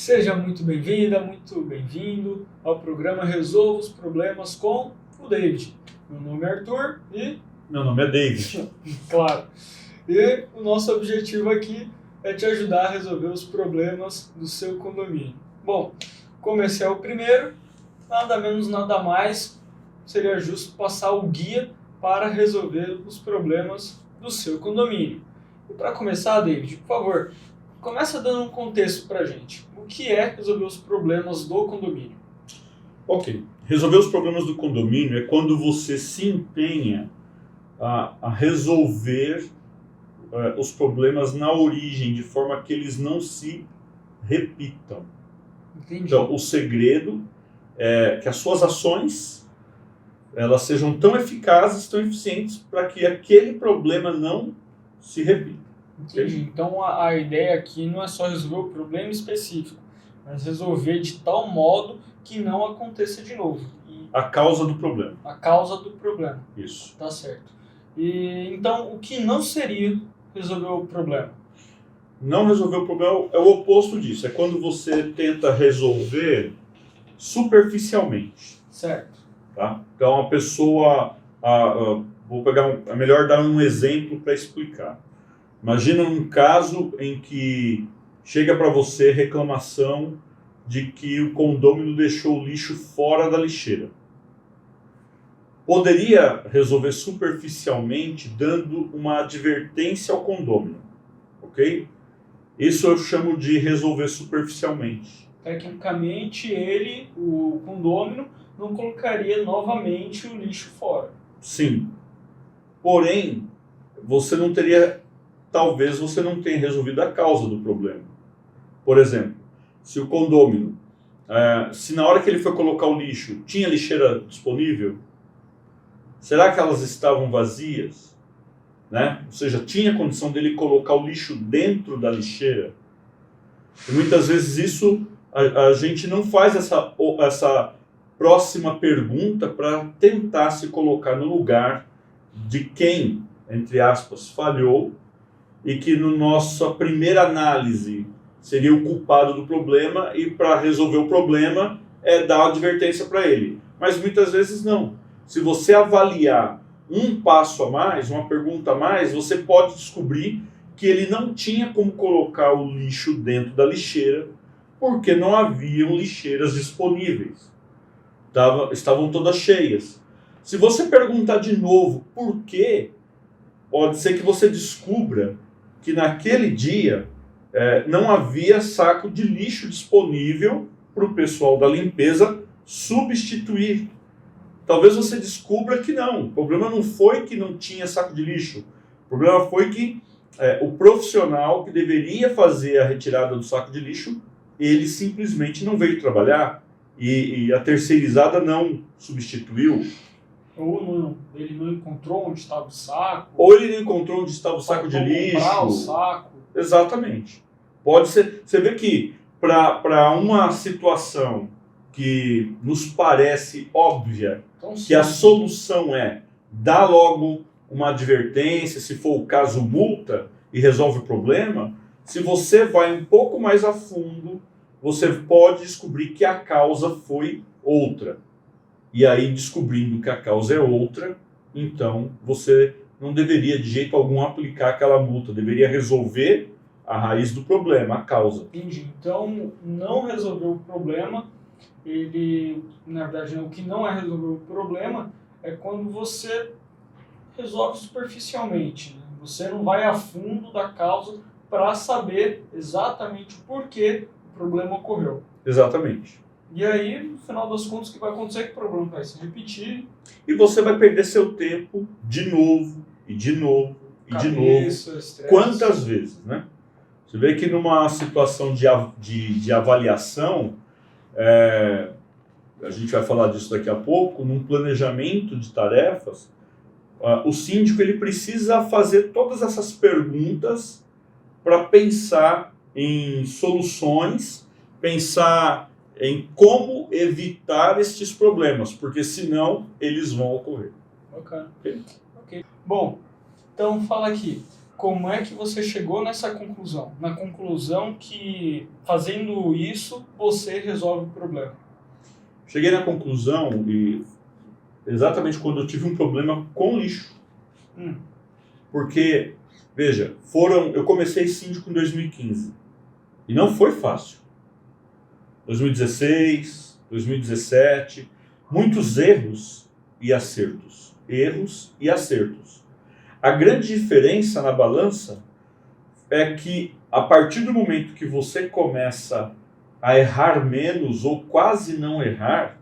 Seja muito bem-vinda, muito bem-vindo ao programa Resolva os Problemas com o David. Meu nome é Arthur e... Meu nome é David. Claro. E o nosso objetivo aqui é te ajudar a resolver os problemas do seu condomínio. Bom, como esse é o primeiro, nada menos, nada mais, seria justo passar o guia para resolver os problemas do seu condomínio. E para começar, David, por favor, começa dando um contexto para a gente. O que é resolver os problemas do condomínio? Ok. Resolver os problemas do condomínio é quando você se empenha a resolver os problemas na origem, de forma que eles não se repitam. Entendi. Então, o segredo é que as suas ações elas sejam tão eficazes, tão eficientes, para que aquele problema não se repita. Entendi. Então a ideia aqui não é só resolver o problema específico, mas resolver de tal modo que não aconteça de novo. E A causa do problema. a causa do problema, Isso. tá certo. E então o que não seria resolver o problema? Não resolver o problema é o oposto disso. É quando você tenta resolver superficialmente. Certo. Tá? Então a pessoa... vou pegar é melhor dar um exemplo para explicar. Imagina um caso em que chega para você reclamação de que o condômino deixou o lixo fora da lixeira. Poderia resolver superficialmente dando uma advertência ao condômino, ok? Isso eu chamo de resolver superficialmente. Tecnicamente ele, o condômino, não colocaria novamente o lixo fora. Sim. Porém, você não teria... Talvez você não tenha resolvido a causa do problema. Por exemplo, se o condômino, se na hora que ele foi colocar o lixo, tinha lixeira disponível, será que elas estavam vazias? Né? Ou seja, tinha condição dele colocar o lixo dentro da lixeira? E muitas vezes isso, a gente não faz essa próxima pergunta para tentar se colocar no lugar de quem, entre aspas, falhou, e que no nossa primeira análise seria o culpado do problema, e para resolver o problema é dar advertência para ele. Mas muitas vezes não. Se você avaliar um passo a mais, uma pergunta a mais, você pode descobrir que ele não tinha como colocar o lixo dentro da lixeira porque não haviam lixeiras disponíveis. Estavam todas cheias. Se você perguntar de novo por quê, pode ser que você descubra que naquele dia não havia saco de lixo disponível para o pessoal da limpeza substituir. Talvez você descubra que não. O problema não foi que não tinha saco de lixo. O problema foi que o profissional que deveria fazer a retirada do saco de lixo, ele simplesmente não veio trabalhar e a terceirizada não substituiu. Ou não, ele não encontrou onde estava o saco. Ou ele não encontrou onde estava o saco de lixo. Comprar o saco. Exatamente. Pode ser. Você vê que para uma situação que nos parece óbvia, Então, que a solução é dar logo uma advertência, se for o caso, multa, e resolve o problema, se você vai um pouco mais a fundo, você pode descobrir que a causa foi outra. E aí, descobrindo que a causa é outra, então você não deveria de jeito algum aplicar aquela multa, deveria resolver a raiz do problema, a causa. Entendi. Então, não resolver o problema, ele, na verdade, o que não é resolver o problema é quando você resolve superficialmente, né? Você não vai a fundo da causa para saber exatamente o porquê o problema ocorreu. Exatamente. E aí, no final das contas, o que vai acontecer é que o problema vai se repetir. E você vai perder seu tempo de novo, e de novo, e de novo. Estresse. Quantas vezes, né? Você vê que numa situação de avaliação, a gente vai falar disso daqui a pouco, num planejamento de tarefas, o síndico ele precisa fazer todas essas perguntas para pensar em soluções, pensar em como evitar estes problemas, porque senão eles vão ocorrer. Bacana. Ok. Bom, então fala aqui. como é que você chegou nessa conclusão? Na conclusão que, fazendo isso, você resolve o problema. Cheguei na conclusão, e exatamente quando eu tive um problema com lixo. Porque, veja, eu comecei síndico em 2015. E não foi fácil. 2016, 2017, muitos erros e acertos. Erros e acertos. A grande diferença na balança é que, a partir do momento que você começa a errar menos ou quase não errar,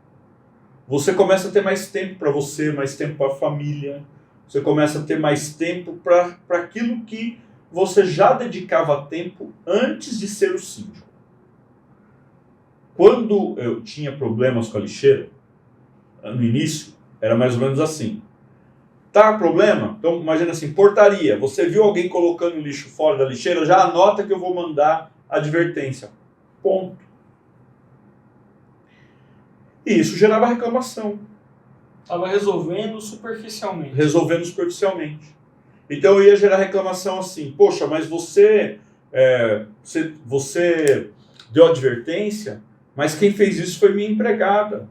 você começa a ter mais tempo para você, mais tempo para a família, você começa a ter mais tempo para aquilo que você já dedicava tempo antes de ser o síndico. Quando eu tinha problemas com a lixeira, no início, era mais ou menos assim. Tá, problema? Então, imagina assim, portaria. Você viu alguém colocando lixo fora da lixeira, já anota que eu vou mandar advertência. Ponto. E isso gerava reclamação. Estava resolvendo superficialmente. Resolvendo superficialmente. Então, eu ia gerar reclamação assim, poxa, mas você deu advertência, mas quem fez isso foi minha empregada.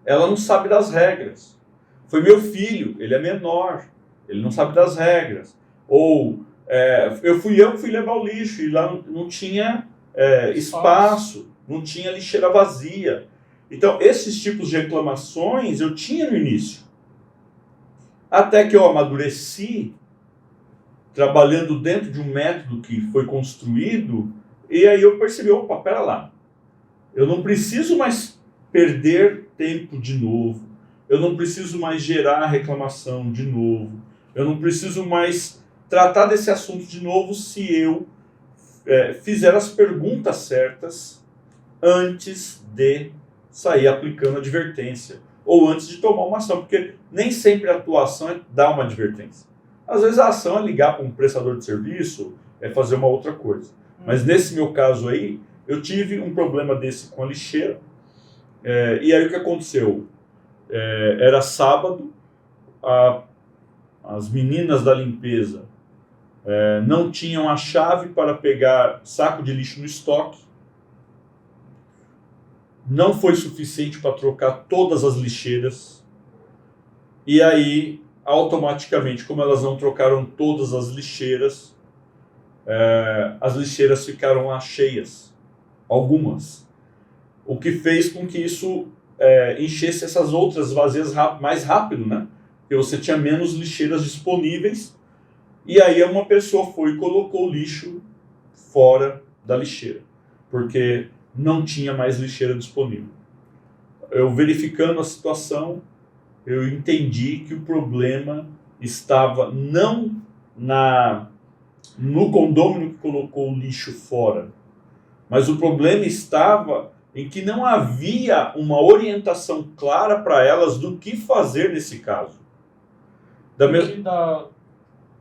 Ela não sabe das regras. Foi meu filho, ele é menor, ele não sabe das regras. Ou eu fui levar o lixo e lá não tinha espaço, não tinha lixeira vazia. Então, esses tipos de reclamações eu tinha no início. Até que eu amadureci, trabalhando dentro de um método que foi construído, e aí eu percebi, opa, pera lá, eu não preciso mais perder tempo de novo, eu não preciso mais gerar reclamação de novo, eu não preciso mais tratar desse assunto de novo se eu fizer as perguntas certas antes de sair aplicando advertência, ou antes de tomar uma ação, porque nem sempre a tua ação é dar uma advertência. Às vezes a ação é ligar para um prestador de serviço, é fazer uma outra coisa. Mas nesse meu caso aí, eu tive um problema desse com a lixeira, e aí o que aconteceu? Era sábado, as meninas da limpeza não tinham a chave para pegar saco de lixo no estoque, não foi suficiente para trocar todas as lixeiras, e aí, automaticamente, como elas não trocaram todas as lixeiras ficaram lá cheias, algumas, o que fez com que isso enchesse essas outras vazias mais rápido, né? Porque você tinha menos lixeiras disponíveis, e aí uma pessoa foi e colocou o lixo fora da lixeira, porque não tinha mais lixeira disponível. Eu verificando a situação, eu entendi que o problema estava não no condômino que colocou o lixo fora, mas o problema estava em que não havia uma orientação clara para elas do que fazer nesse caso. Da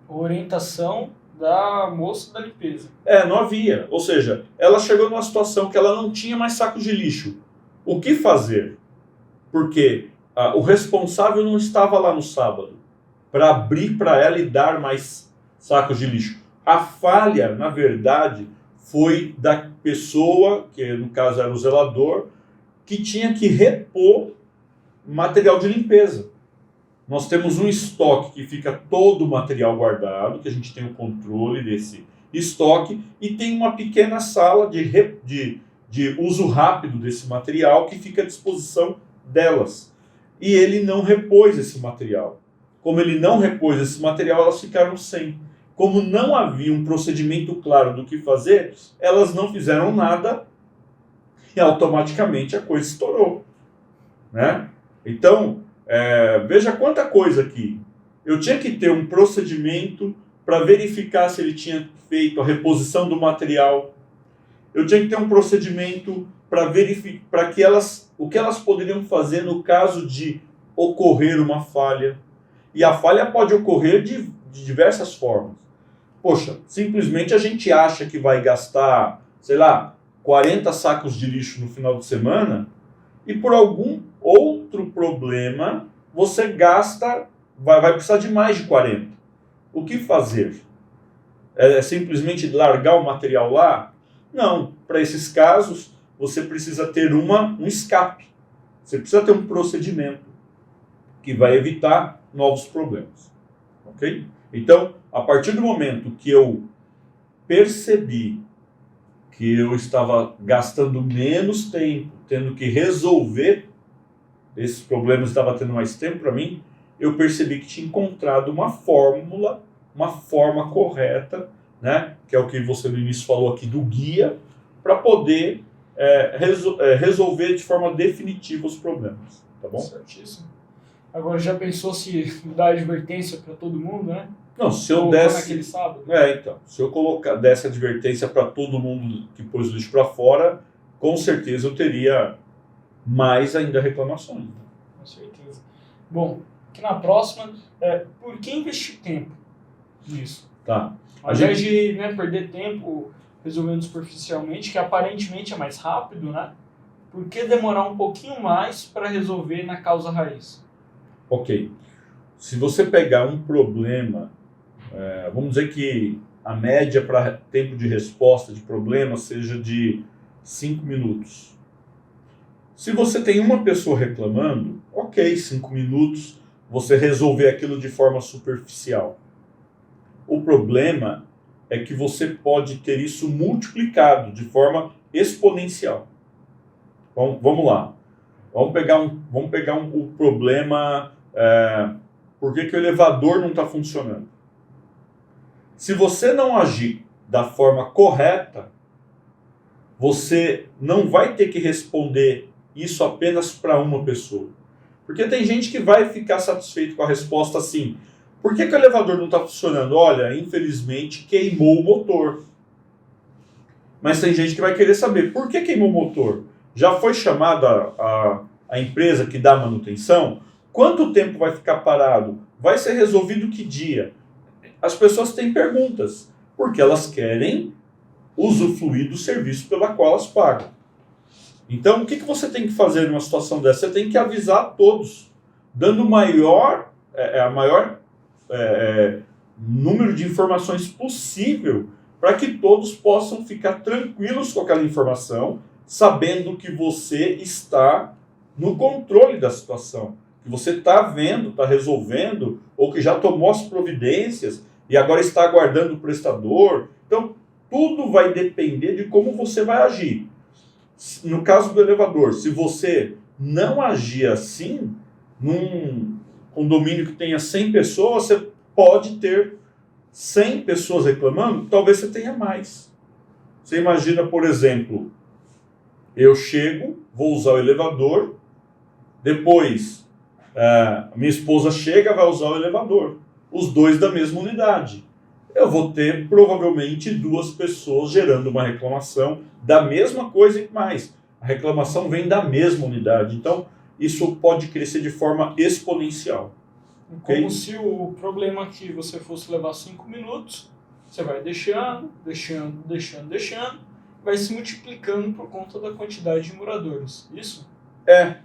orientação da moça da limpeza. Não havia. Ou seja, ela chegou numa situação que ela não tinha mais sacos de lixo. O que fazer? Porque o responsável não estava lá no sábado para abrir para ela e dar mais sacos de lixo. A falha, na verdade, foi da pessoa, que no caso era o zelador, que tinha que repor material de limpeza. Nós temos um estoque que fica todo o material guardado, que a gente tem o controle desse estoque, e tem uma pequena sala de uso rápido desse material que fica à disposição delas. E ele não repôs esse material. Como ele não repôs esse material, elas ficaram sem. Como não havia um procedimento claro do que fazer, elas não fizeram nada e automaticamente a coisa estourou, né? Então, veja quanta coisa aqui. Eu tinha que ter um procedimento para verificar se ele tinha feito a reposição do material. Eu tinha que ter um procedimento para verificar o que elas poderiam fazer no caso de ocorrer uma falha. E a falha pode ocorrer de diversas formas. Poxa, simplesmente a gente acha que vai gastar, 40 sacos de lixo no final de semana, e por algum outro problema você vai precisar de mais de 40. O que fazer? É simplesmente largar o material lá? Não. Para esses casos, você precisa ter um escape. Você precisa ter um procedimento que vai evitar novos problemas. Ok? Então, a partir do momento que eu percebi que eu estava gastando menos tempo, tendo que resolver esses problemas, estava tendo mais tempo para mim, eu percebi que tinha encontrado uma fórmula, uma forma correta, né, que é o que você no início falou aqui do guia, para poder resolver de forma definitiva os problemas. Tá bom? Certíssimo. Agora, já pensou se dar advertência para todo mundo, né? Não, se eu Colocou desse... naquele sábado. Então, se eu desse advertência para todo mundo que pôs o lixo para fora, com certeza eu teria mais ainda reclamações. Com certeza. Bom, aqui na próxima, por que investir tempo nisso? Tá. Ao invés de perder tempo resolvendo superficialmente, que aparentemente é mais rápido, né? Por que demorar um pouquinho mais para resolver na causa raiz? Ok. Se você pegar um problema, vamos dizer que a média para tempo de resposta de problema seja de 5 minutos. Se você tem uma pessoa reclamando, ok, 5 minutos, você resolver aquilo de forma superficial. O problema é que você pode ter isso multiplicado de forma exponencial. Bom, vamos lá. Vamos pegar o problema, por que o elevador não está funcionando? Se você não agir da forma correta, você não vai ter que responder isso apenas para uma pessoa. Porque tem gente que vai ficar satisfeito com a resposta assim: por que o elevador não está funcionando? Olha, infelizmente queimou o motor. Mas tem gente que vai querer saber por que queimou o motor. Já foi chamada a empresa que dá manutenção? Quanto tempo vai ficar parado? Vai ser resolvido que dia? As pessoas têm perguntas, porque elas querem usufruir do serviço pela qual elas pagam. Então, o que você tem que fazer numa situação dessa? Você tem que avisar a todos, dando a maior número de informações possível, para que todos possam ficar tranquilos com aquela informação, sabendo que você está no controle da situação, que você está vendo, está resolvendo, ou que já tomou as providências e agora está aguardando o prestador. Então, tudo vai depender de como você vai agir. No caso do elevador, se você não agir assim, num condomínio que tenha 100 pessoas, você pode ter 100 pessoas reclamando, talvez você tenha mais. Você imagina, por exemplo, eu chego, vou usar o elevador, depois minha esposa chega, vai usar o elevador. Os dois da mesma unidade. Eu vou ter provavelmente 2 pessoas gerando uma reclamação da mesma coisa e mais. A reclamação vem da mesma unidade. Então, isso pode crescer de forma exponencial. Como se o problema que você fosse levar 5 minutos, você vai deixando, vai se multiplicando por conta da quantidade de moradores. Isso?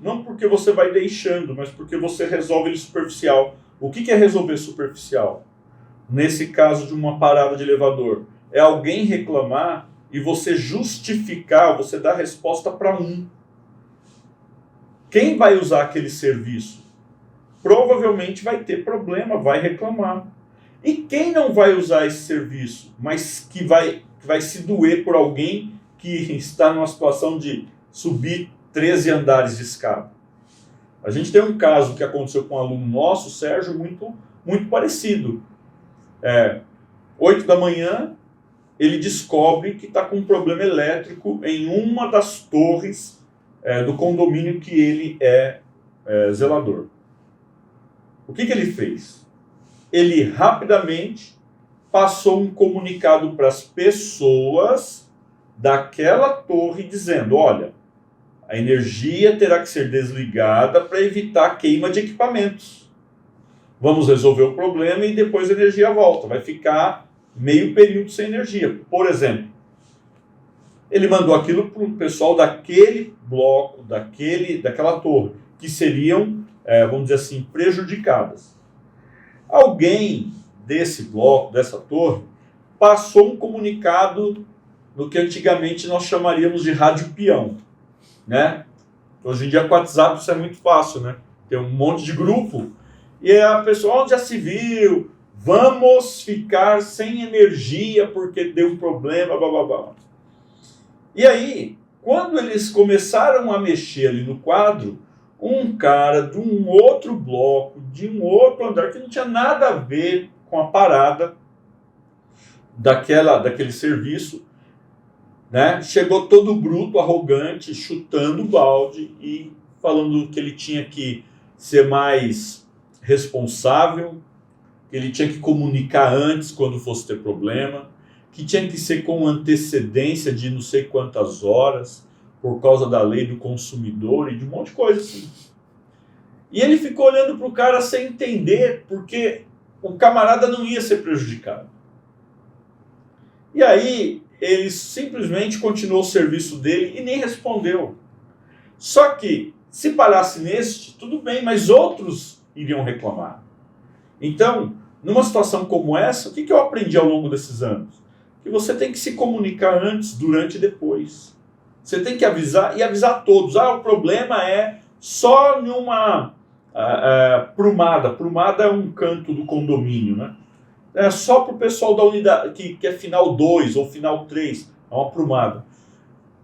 Não porque você vai deixando, mas porque você resolve ele superficial. O que é resolver superficial? Nesse caso de uma parada de elevador, é alguém reclamar e você justificar, você dar resposta para um. Quem vai usar aquele serviço? Provavelmente vai ter problema, vai reclamar. E quem não vai usar esse serviço, mas que vai se doer por alguém que está numa situação de subir 13 andares de escada? A gente tem um caso que aconteceu com um aluno nosso, Sérgio, muito, muito parecido. 8 da manhã, ele descobre que está com um problema elétrico em uma das torres do condomínio que ele é zelador. O que ele fez? Ele rapidamente passou um comunicado para as pessoas daquela torre dizendo: olha, a energia terá que ser desligada para evitar a queima de equipamentos. Vamos resolver o problema e depois a energia volta. Vai ficar meio período sem energia. Por exemplo, ele mandou aquilo para o pessoal daquele bloco, daquela torre, que seriam, vamos dizer assim, prejudicadas. Alguém desse bloco, dessa torre, passou um comunicado no que antigamente nós chamaríamos de rádio peão, né? Hoje em dia com o WhatsApp isso é muito fácil, né? Tem um monte de grupo e a pessoa, onde já se viu, vamos ficar sem energia porque deu um problema, blá, blá, blá. E aí, quando eles começaram a mexer ali no quadro, um cara de um outro bloco, de um outro andar, que não tinha nada a ver com a parada daquele serviço, né? Chegou todo bruto, arrogante, chutando o balde e falando que ele tinha que ser mais responsável, que ele tinha que comunicar antes quando fosse ter problema, que tinha que ser com antecedência de não sei quantas horas, por causa da lei do consumidor e de um monte de coisa assim. E ele ficou olhando para o cara sem entender, porque o camarada não ia ser prejudicado. E aí ele simplesmente continuou o serviço dele e nem respondeu. Só que, se parasse neste, tudo bem, mas outros iriam reclamar. Então, numa situação como essa, o que eu aprendi ao longo desses anos? Que você tem que se comunicar antes, durante e depois. Você tem que avisar e avisar todos. O problema é só numa prumada. Prumada é um canto do condomínio, né? É só para o pessoal da unidade, que é final 2 ou final 3, é uma prumada.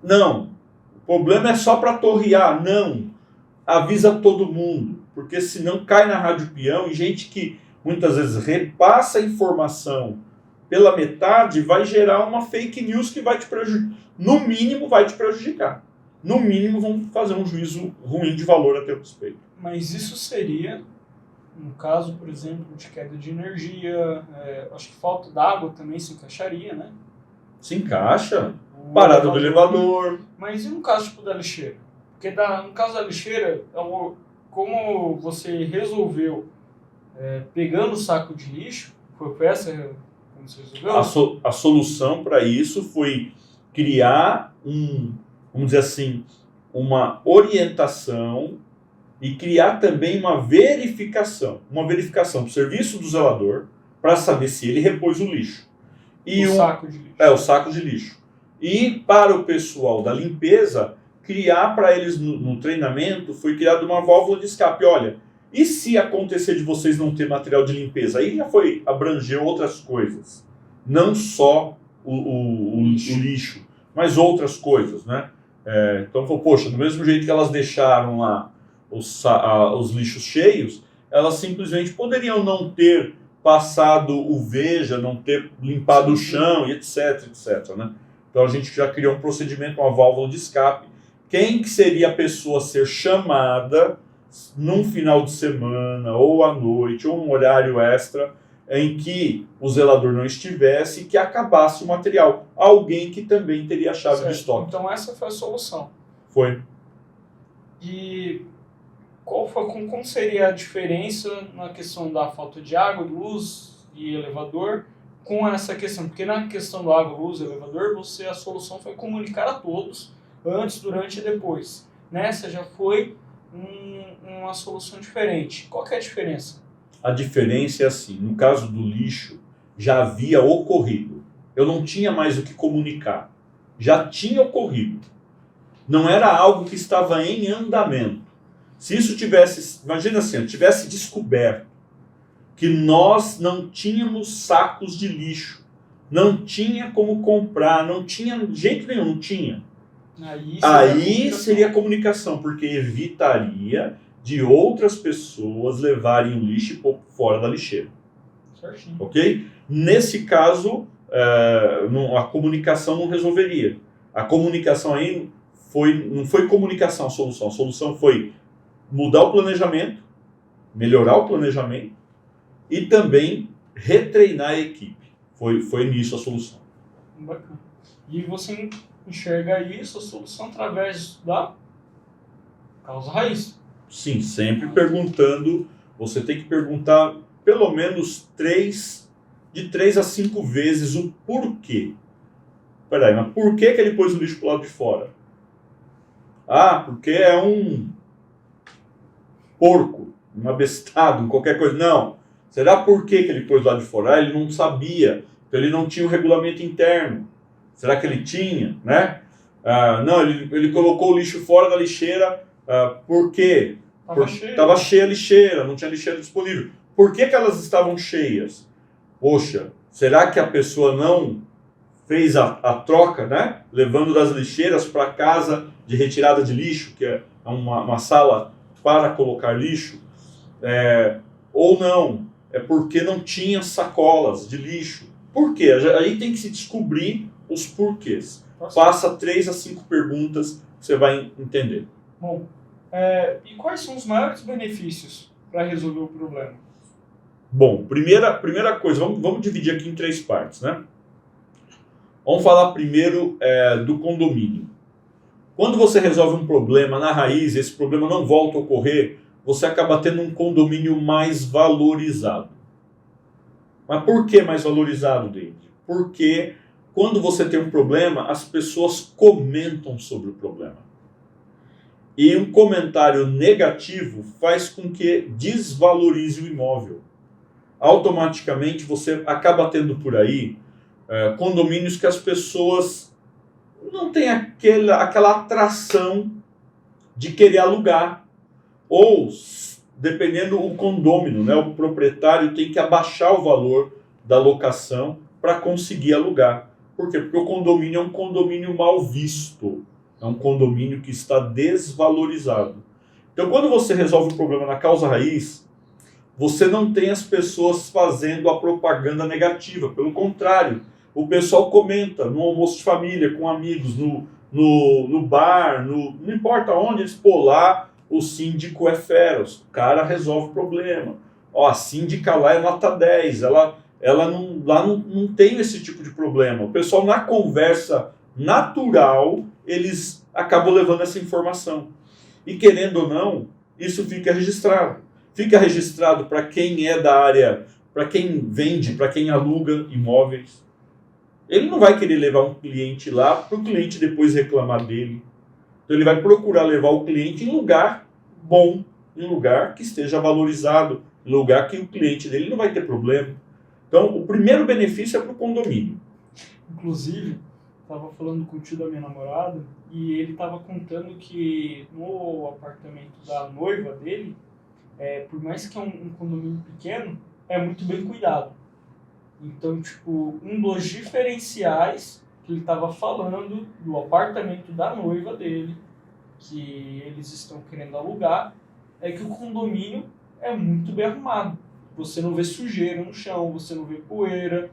Não, o problema é só para a torre A. Não, avisa todo mundo, porque senão cai na rádio peão e gente que muitas vezes repassa a informação pela metade vai gerar uma fake news que vai te prejudicar. No mínimo vai te prejudicar. No mínimo vão fazer um juízo ruim de valor a teu respeito. Mas isso seria, no caso, por exemplo, de queda de energia, acho que falta d'água também se encaixaria, né? Se encaixa. Parada do elevador. Mas e no caso tipo, da lixeira? Porque no caso da lixeira, como você resolveu pegando o saco de lixo, foi essa como você resolveu? A solução para isso foi criar vamos dizer assim, uma orientação e criar também uma verificação do serviço do zelador para saber se ele repôs o lixo. E saco de lixo. O saco de lixo. E para o pessoal da limpeza, criar para eles no treinamento, foi criada uma válvula de escape. Olha, e se acontecer de vocês não ter material de limpeza? Aí já foi abranger outras coisas. Não só o lixo, mas outras coisas, né? Então, poxa, do mesmo jeito que elas deixaram lá os lixos cheios, elas simplesmente poderiam não ter passado o Veja, não ter limpado o chão, e etc, etc, né? Então a gente já criou um procedimento, uma válvula de escape. Quem que seria a pessoa a ser chamada num final de semana, ou à noite, ou um horário extra, em que o zelador não estivesse e que acabasse o material? Alguém que também teria a chave de estoque. Então essa foi a solução. Foi. E como seria a diferença na questão da falta de água, luz e elevador com essa questão? Porque na questão da água, luz e elevador, a solução foi comunicar a todos, antes, durante e depois. Nessa já foi uma solução diferente. Qual que é a diferença? A diferença é assim, no caso do lixo, já havia ocorrido. Eu não tinha mais o que comunicar. Já tinha ocorrido. Não era algo que estava em andamento. Se isso imagina assim, eu tivesse descoberto que nós não tínhamos sacos de lixo, não tinha como comprar, não tinha jeito nenhum, não tinha. Aí seria comunicação, porque evitaria de outras pessoas levarem o lixo fora da lixeira. Certinho. Ok? Nesse caso, a comunicação não resolveria. A comunicação aí não foi comunicação a solução. A solução foi mudar o planejamento, melhorar o planejamento e também retreinar a equipe. Foi nisso a solução. Bacana. E você enxerga isso, a solução, através da causa raiz. Sim, sempre perguntando. Você tem que perguntar pelo menos de 3 a 5 vezes o porquê. Peraí, mas por que ele pôs o lixo pro lado de fora? Porque é um porco, um abestado, qualquer coisa. Não. Será por que ele pôs do lado de fora? Ele não sabia. Então ele não tinha um regulamento interno. Será que ele tinha, né? Não, ele colocou o lixo fora da lixeira, por quê? Estava cheia a lixeira, não tinha lixeira disponível. Por que elas estavam cheias? Poxa, será que a pessoa não fez a troca, né? Levando das lixeiras para a casa de retirada de lixo, que é uma sala para colocar lixo? Ou não, é porque não tinha sacolas de lixo. Por quê? Aí tem que se descobrir os porquês. Faça 3 a 5 perguntas, você vai entender. Bom, e quais são os maiores benefícios para resolver o problema? Bom, primeira coisa, vamos dividir aqui em 3 partes, né? Vamos falar primeiro do condomínio. Quando você resolve um problema na raiz, esse problema não volta a ocorrer, você acaba tendo um condomínio mais valorizado. Mas por que mais valorizado, David? Porque quando você tem um problema, as pessoas comentam sobre o problema. E um comentário negativo faz com que desvalorize o imóvel. Automaticamente você acaba tendo por aí condomínios que as pessoas não têm aquela atração de querer alugar. Ou, dependendo do condômino, né, o proprietário tem que abaixar o valor da locação para conseguir alugar. Por quê? Porque o condomínio é um condomínio mal visto. É um condomínio que está desvalorizado. Então, quando você resolve o problema na causa raiz, você não tem as pessoas fazendo a propaganda negativa. Pelo contrário, o pessoal comenta no almoço de família, com amigos, no bar, não importa onde, eles lá, o síndico é fera, o cara resolve o problema. A síndica lá é nota 10, ela não tem esse tipo de problema. O pessoal, na conversa natural, eles acabam levando essa informação. E querendo ou não, isso fica registrado. Fica registrado para quem é da área, para quem vende, para quem aluga imóveis. Ele não vai querer levar um cliente lá para o cliente depois reclamar dele. Então ele vai procurar levar o cliente em lugar bom, em lugar que esteja valorizado, em lugar que o cliente dele não vai ter problema. Então o primeiro benefício é para o condomínio. Inclusive, estava falando com o tio da minha namorada e ele estava contando que no apartamento da noiva dele, por mais que é um condomínio pequeno, é muito bem cuidado. Então, tipo, um dos diferenciais que ele estava falando do apartamento da noiva dele, que eles estão querendo alugar, é que o condomínio é muito bem arrumado. Você não vê sujeira no chão, você não vê poeira.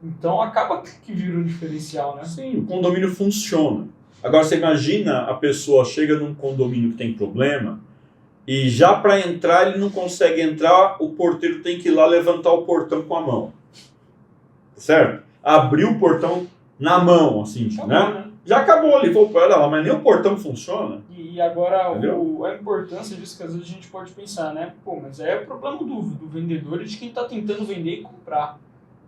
Então acaba que vira um diferencial, né? Sim, o condomínio funciona. Agora você imagina a pessoa chega num condomínio que tem problema e já para entrar ele não consegue entrar, o porteiro tem que ir lá levantar o portão com a mão. Certo? Abrir o portão na mão, assim, né? Já acabou ali, falou, pera lá, mas nem o portão funciona. E agora a importância disso que às vezes a gente pode pensar, né? Pô, mas é o problema do vendedor e de quem está tentando vender e comprar.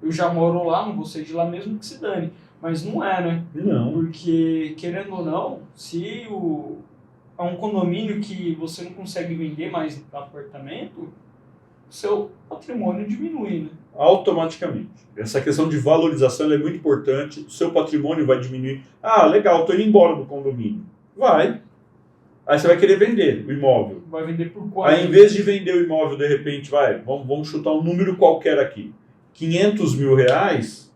Eu já moro lá, não vou sair de lá mesmo que se dane. Mas não é, né? Não. Porque, querendo ou não, se é um condomínio que você não consegue vender mais apartamento, seu patrimônio diminui, né? Automaticamente. Essa questão de valorização é muito importante. O seu patrimônio vai diminuir. Ah, legal, estou indo embora do condomínio. Vai. Aí você vai querer vender o imóvel. Vai vender por quanto? Aí, em vez de vender o imóvel, de repente, vamos chutar um número qualquer aqui. 500 mil reais,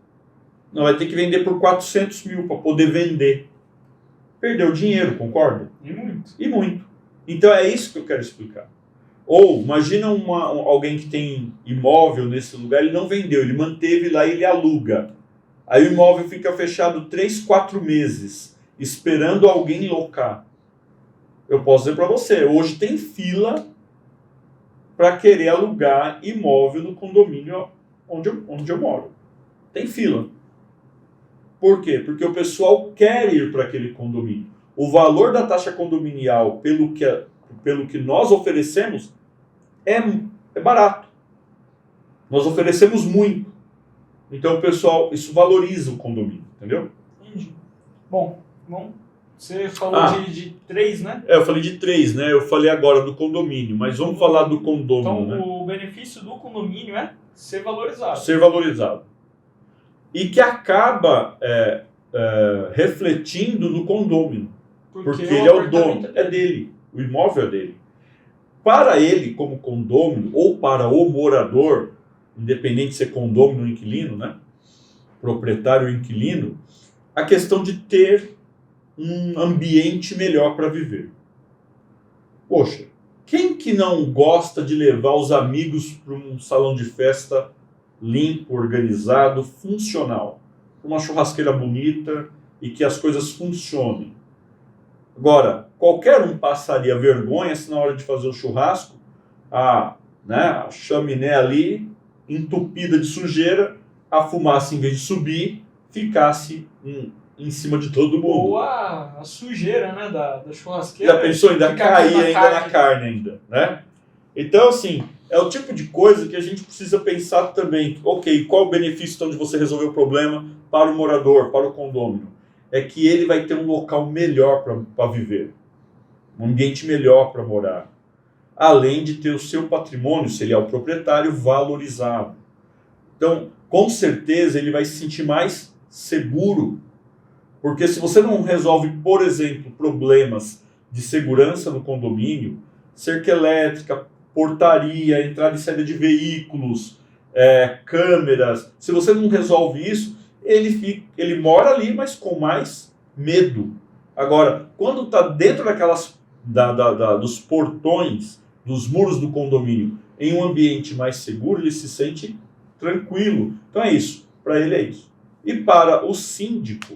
não, vai ter que vender por 400 mil para poder vender. Perdeu dinheiro, concorda? E muito. E muito. Então é isso que eu quero explicar. Ou, imagina alguém que tem imóvel nesse lugar, ele não vendeu, ele manteve lá e ele aluga. Aí o imóvel fica fechado 3, 4 meses, esperando alguém locar. Eu posso dizer para você, hoje tem fila para querer alugar imóvel no condomínio onde eu moro. Tem fila. Por quê? Porque o pessoal quer ir para aquele condomínio. O valor da taxa condominial, pelo que nós oferecemos, é barato. Nós oferecemos muito. Então, o pessoal, isso valoriza o condomínio, entendeu? Entendi. Bom, você falou de 3, né? Eu falei de 3, né? Eu falei agora do condomínio, mas vamos falar do condomínio, então, né? O benefício do condomínio é ser valorizado. Ser valorizado. e que acaba refletindo no condômino, porque ele é o dono, é dele, o imóvel é dele. Para ele, como condômino, ou para o morador, independente de ser condômino ou inquilino, né? Proprietário ou inquilino, a questão de ter um ambiente melhor para viver. Poxa, quem que não gosta de levar os amigos para um salão de festa limpo, organizado, funcional? Uma churrasqueira bonita e que as coisas funcionem. Agora, qualquer um passaria vergonha se na hora de fazer o churrasco, a chaminé ali, entupida de sujeira, a fumaça, em vez de subir, ficasse em cima de todo mundo. Ou a sujeira, né, da churrasqueira. Já pensou ainda cair ainda na carne ainda, né? Então, assim, é o tipo de coisa que a gente precisa pensar também. Ok, qual o benefício então de você resolver o problema para o morador, para o condômino? É que ele vai ter um local melhor para viver, um ambiente melhor para morar, além de ter o seu patrimônio, se ele é o proprietário, valorizado. Então, com certeza, ele vai se sentir mais seguro, porque se você não resolve, por exemplo, problemas de segurança no condomínio, cerca elétrica, portaria, entrada e saída de veículos, câmeras, se você não resolve isso, ele mora ali, mas com mais medo. Agora, quando está dentro dos portões, dos muros do condomínio, em um ambiente mais seguro, ele se sente tranquilo. Então é isso, para ele é isso. E para o síndico,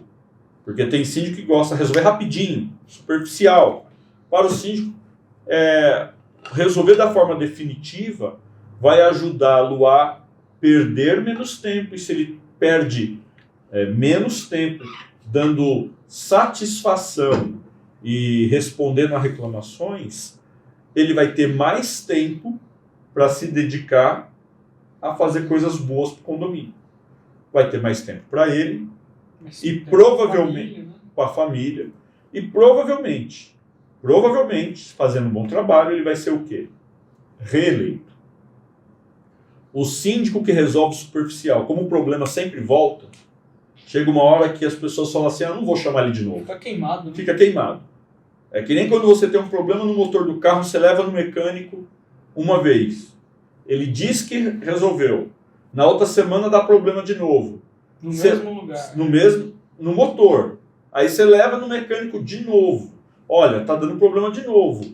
porque tem síndico que gosta de resolver rapidinho, superficial. Para o síndico, resolver da forma definitiva vai ajudá-lo a perder menos tempo. E se ele perde menos tempo dando satisfação e respondendo a reclamações, ele vai ter mais tempo para se dedicar a fazer coisas boas para o condomínio. Vai ter mais tempo para ele e provavelmente com a família. E provavelmente, fazendo um bom trabalho, ele vai ser o quê? Reeleito. O síndico que resolve superficial, como o problema sempre volta, chega uma hora que as pessoas falam assim, não vou chamar ele de novo. Fica queimado. Né? Fica queimado. É que nem quando você tem um problema no motor do carro, você leva no mecânico uma vez. Ele diz que resolveu. Na outra semana dá problema de novo. No mesmo lugar. No motor. Aí você leva no mecânico de novo. Olha, tá dando problema de novo.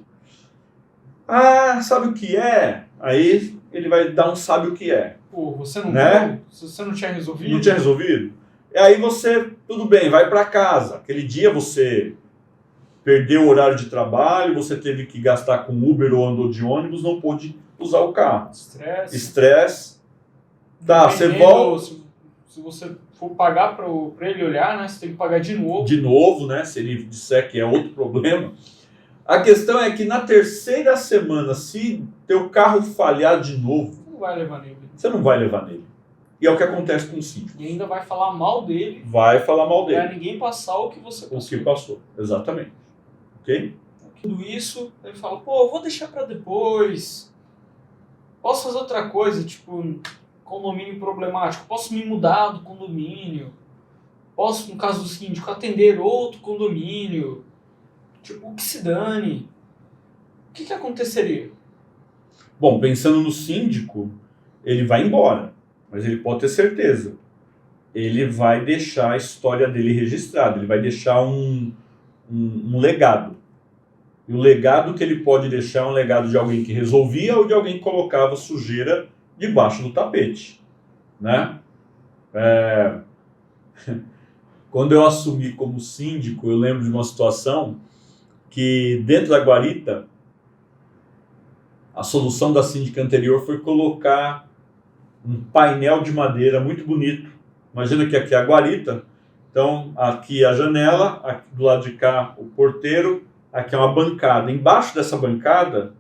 Ah, sabe o que é? Aí ele vai dar um sabe o que é. Pô, você não né? Você não tinha resolvido? Não tinha resolvido? E aí você, tudo bem, vai para casa. Aquele dia você perdeu o horário de trabalho, você teve que gastar com Uber ou andou de ônibus, não pôde usar o carro. Estresse. Tá, você volta. Se você for pagar para ele olhar, né, você tem que pagar de novo. De novo, né? Se ele disser que é outro problema. A questão é que na terceira semana, se teu carro falhar de novo, você não vai levar nele. Você não vai levar nele. E é o que acontece com o síndico. E ainda vai falar mal dele. Vai falar mal dele. Pra ninguém passar o que você passou. O que passou, exatamente. Ok? Tudo isso, ele fala, pô, eu vou deixar pra depois. Posso fazer outra coisa, tipo, condomínio problemático. Posso me mudar do condomínio. Posso, no caso do síndico, atender outro condomínio. Tipo, o que se dane. O que aconteceria? Bom, pensando no síndico, ele vai embora. Mas ele pode ter certeza. Ele vai deixar a história dele registrada. Ele vai deixar um legado. E o legado que ele pode deixar é um legado de alguém que resolvia ou de alguém que colocava sujeira debaixo do tapete. Né? Quando eu assumi como síndico, eu lembro de uma situação que dentro da guarita, a solução da síndica anterior foi colocar um painel de madeira muito bonito. Imagina que aqui é a guarita, então aqui é a janela, aqui do lado de cá o porteiro, aqui é uma bancada. Embaixo dessa bancada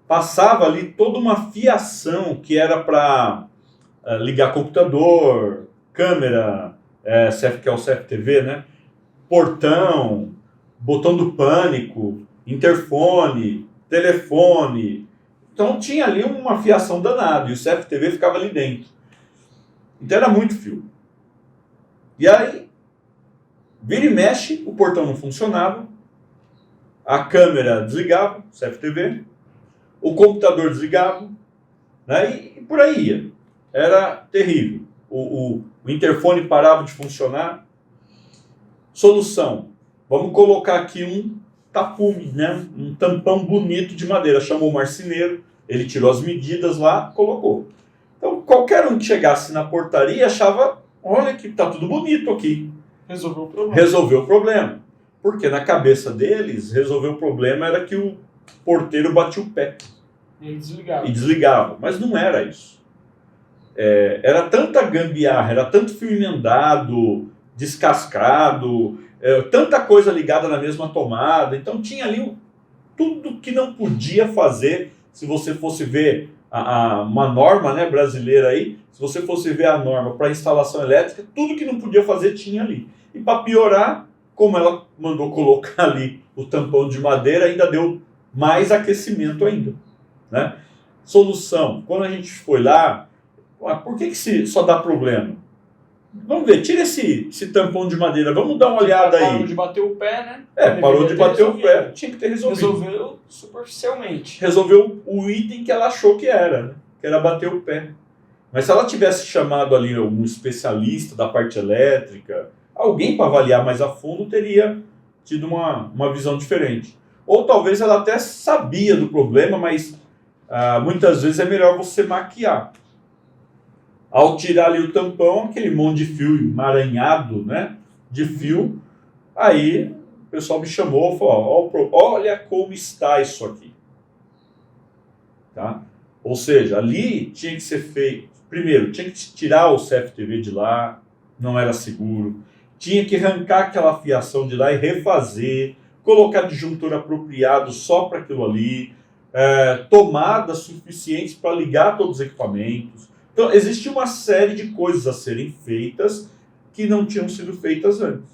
passava ali toda uma fiação que era para ligar computador, câmera, que é o CFTV, né? Portão, botão do pânico, interfone, telefone. Então tinha ali uma fiação danada e o CFTV ficava ali dentro. Então era muito fio. E aí, vira e mexe, o portão não funcionava, a câmera desligava, CFTV, o computador desligava, né? E por aí ia. Era terrível. O interfone parava de funcionar. Solução. Vamos colocar aqui um tapume, né? Um tampão bonito de madeira. Chamou o marceneiro, ele tirou as medidas lá, colocou. Então, qualquer um que chegasse na portaria achava, olha que tá tudo bonito aqui. Resolveu o problema. Resolveu o problema. Porque na cabeça deles, resolver o problema era que o porteiro batia o pé. E desligava. E desligava. Mas não era isso. Era tanta gambiarra, era tanto fio emendado, descascado, tanta coisa ligada na mesma tomada. Então tinha ali tudo que não podia fazer. Se você fosse ver uma norma, né, brasileira aí, se você fosse ver a norma para instalação elétrica, tudo que não podia fazer tinha ali. E para piorar, como ela mandou colocar ali o tampão de madeira, ainda deu mais aquecimento ainda, né? Solução. Quando a gente foi lá, por que só dá problema? Vamos ver, tira esse tampão de madeira, vamos dar uma olhada aí. Parou de bater o pé, né? Parou de bater o pé, tinha que ter resolvido. Resolveu superficialmente. Resolveu o item que ela achou que era, né? Que era bater o pé. Mas se ela tivesse chamado ali um especialista da parte elétrica, alguém para avaliar mais a fundo, teria tido uma visão diferente. Ou talvez ela até sabia do problema, mas muitas vezes é melhor você maquiar. Ao tirar ali o tampão, aquele monte de fio emaranhado, né, de fio, aí o pessoal me chamou e falou, olha como está isso aqui. Tá? Ou seja, ali tinha que ser feito, primeiro, tinha que tirar o CFTV de lá, não era seguro, tinha que arrancar aquela fiação de lá e refazer, colocar disjuntor apropriado só para aquilo ali, tomadas suficientes para ligar todos os equipamentos. Então, existia uma série de coisas a serem feitas que não tinham sido feitas antes.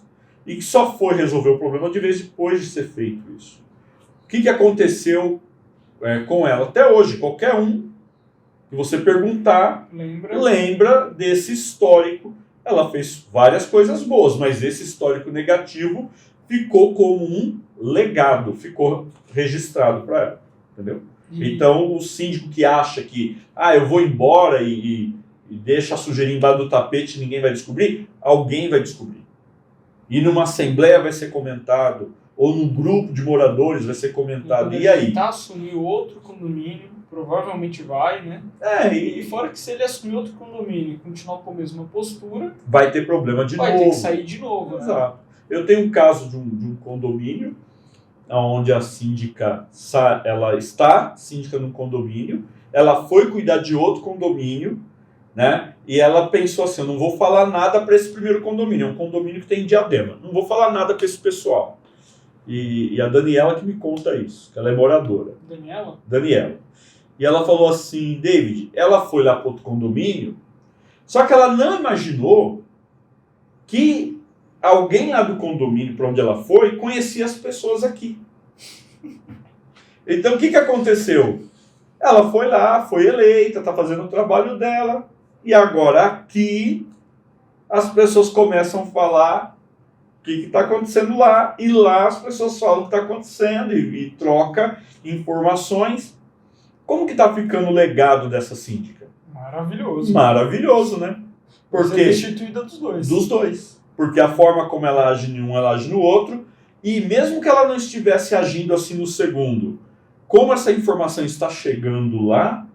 E que só foi resolver o problema de vez depois de ser feito isso. O que aconteceu com ela? Até hoje, qualquer um que você perguntar, lembra desse histórico. Ela fez várias coisas boas, mas esse histórico negativo ficou como um legado, ficou registrado para ela, entendeu? Então, o síndico que acha que eu vou embora e deixa a sujeirinha embaixo do tapete e ninguém vai descobrir, alguém vai descobrir. E numa assembleia vai ser comentado, ou num grupo de moradores vai ser comentado. E aí? Tentar assumir outro condomínio, provavelmente vai, né? E fora que se ele assumir outro condomínio e continuar com a mesma postura, vai ter problema de novo. Vai ter que sair de novo. Exato. Né? Eu tenho um caso de um condomínio, onde a síndica, ela está síndica num condomínio, ela foi cuidar de outro condomínio, né? E ela pensou assim, eu não vou falar nada para esse primeiro condomínio, é um condomínio que tem Diadema, não vou falar nada para esse pessoal. E a Daniela que me conta isso, que ela é moradora. Daniela. E ela falou assim, David, ela foi lá para outro condomínio, só que ela não imaginou que alguém lá do condomínio para onde ela foi conhecia as pessoas aqui. Então, o que aconteceu? Ela foi lá, foi eleita, está fazendo o trabalho dela, e agora aqui as pessoas começam a falar o que está acontecendo lá, e lá as pessoas falam o que está acontecendo e troca informações. Como que está ficando o legado dessa síndica? Maravilhoso. Maravilhoso, né? Porque é destituída dos dois. Dos dois. Porque a forma como ela age em um, ela age no outro. E mesmo que ela não estivesse agindo assim no segundo, como essa informação está chegando lá,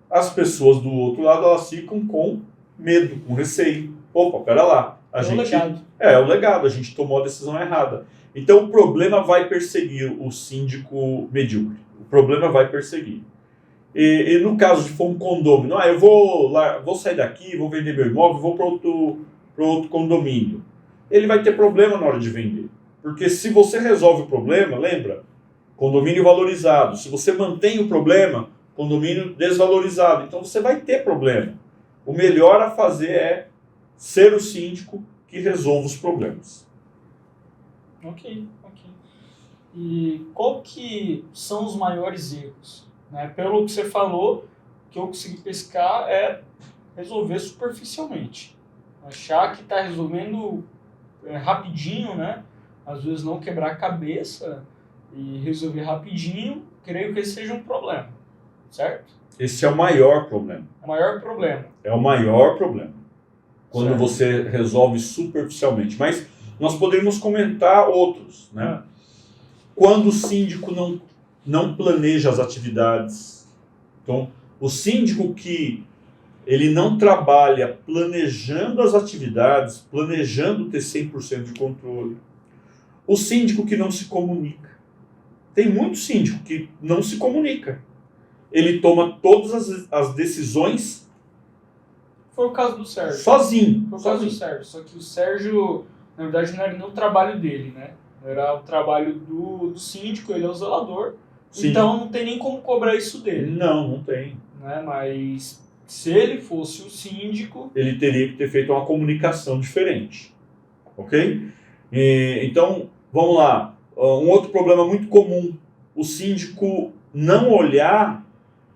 as pessoas do outro lado, elas ficam com medo, com receio. Opa, pera lá. O legado. É o legado. A gente tomou a decisão errada. Então o problema vai perseguir o síndico medíocre. O problema vai perseguir. E no caso de for um condômino, eu vou sair daqui, vou vender meu imóvel, vou para outro condomínio. Ele vai ter problema na hora de vender. Porque se você resolve o problema, lembra? Condomínio valorizado. Se você mantém o problema, condomínio desvalorizado. Então você vai ter problema. O melhor a fazer é ser o síndico que resolve os problemas. Ok. E qual que são os maiores erros? Né? Pelo que você falou, o que eu consegui pescar é resolver superficialmente. Achar que está resolvendo rapidinho, né? Às vezes não quebrar a cabeça e resolver rapidinho, creio que esse seja um problema, certo? Esse é o maior problema. O maior problema. É o maior problema. Quando Certo. você resolve superficialmente. Mas nós poderíamos comentar outros, né? Quando o síndico não planeja as atividades. Então, o síndico que ele não trabalha planejando as atividades, planejando ter 100% de controle. O síndico que não se comunica. Tem muito síndico que não se comunica. Ele toma todas as decisões Foi o caso do Sérgio. sozinho. Foi o caso do Sérgio. Só que o Sérgio, na verdade, não era nem o trabalho dele, né? Era o trabalho do síndico, ele é o zelador. Sim. Então não tem nem como cobrar isso dele. Não tem. Né? Mas se ele fosse o síndico... Ele teria que ter feito uma comunicação diferente. Ok? Então, vamos lá. Um outro problema muito comum. O síndico não olhar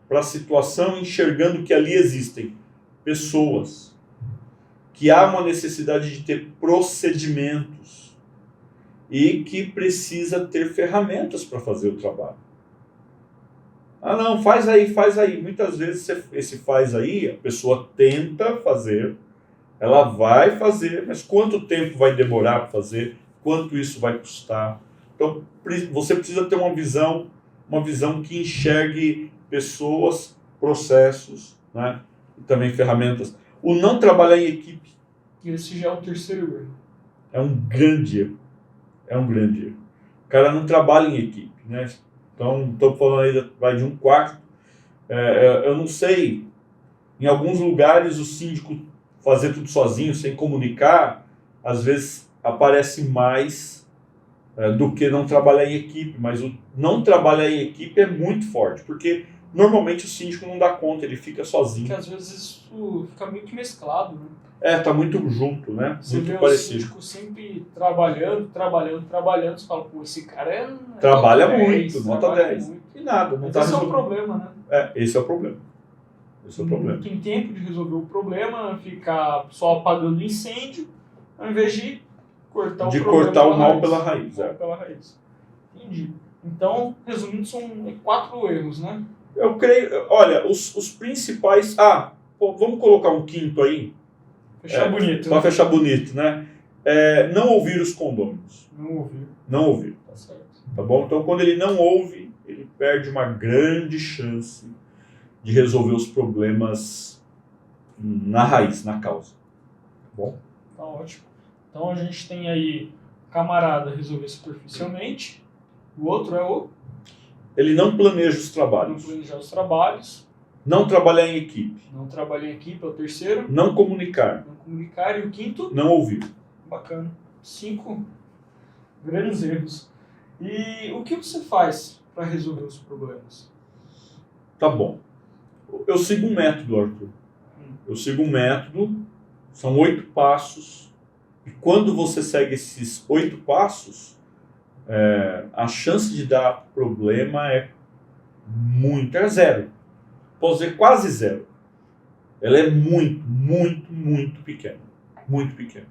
para a situação enxergando que ali existem pessoas. Que há uma necessidade de ter procedimentos. E que precisa ter ferramentas para fazer o trabalho. Ah, não, faz aí. Muitas vezes esse faz aí, a pessoa tenta fazer, ela vai fazer, mas quanto tempo vai demorar para fazer? Quanto isso vai custar? Então, você precisa ter uma visão que enxergue pessoas, processos, né? E também ferramentas. O não trabalhar em equipe. Esse já é o terceiro erro. É um grande erro. O cara não trabalha em equipe, né? Então, estou falando aí de um quarto. Eu não sei, em alguns lugares o síndico fazer tudo sozinho, sem comunicar, às vezes aparece mais do que não trabalhar em equipe. Mas o não trabalhar em equipe é muito forte, porque normalmente o síndico não dá conta, ele fica sozinho. Porque às vezes isso fica meio que mesclado, né? Tá muito junto, né? Você muito vê parecido. o síndico sempre trabalhando, você fala, pô, esse cara é Trabalha nota 10, muito, nota trabalha 10. muito. E nada, não Mas tá esse é o resolvendo. problema, né? Esse é o problema. Não tem tempo de resolver o problema, ficar só apagando incêndio, ao invés de cortar o problema cortar o mal pela raiz. Pela raiz. Entendi. Então, resumindo, são 4 erros, né? Eu creio, olha, os principais... vamos colocar um quinto aí. Fechar bonito. Para fechar bonito, né? Não ouvir os condôminos. Não ouvir. Tá certo. Tá bom? Então, quando ele não ouve, ele perde uma grande chance de resolver os problemas na raiz, na causa. Tá bom? Tá ótimo. Então, a gente tem aí o camarada resolver superficialmente. O outro é o... Ele não planeja os Não trabalhos. planejar os trabalhos. Não trabalhar em equipe. Não trabalhar em equipe é o terceiro. Não comunicar. Não comunicar. E o quinto? Não ouvir. Bacana. 5 grandes erros. E o que você faz para resolver os problemas? Tá bom. Eu sigo um método, Arthur. Eu sigo um método. São 8 passos. E quando você segue esses 8 passos, a chance de dar problema é zero. Posso dizer quase zero. Ela é muito pequena. Muito pequena.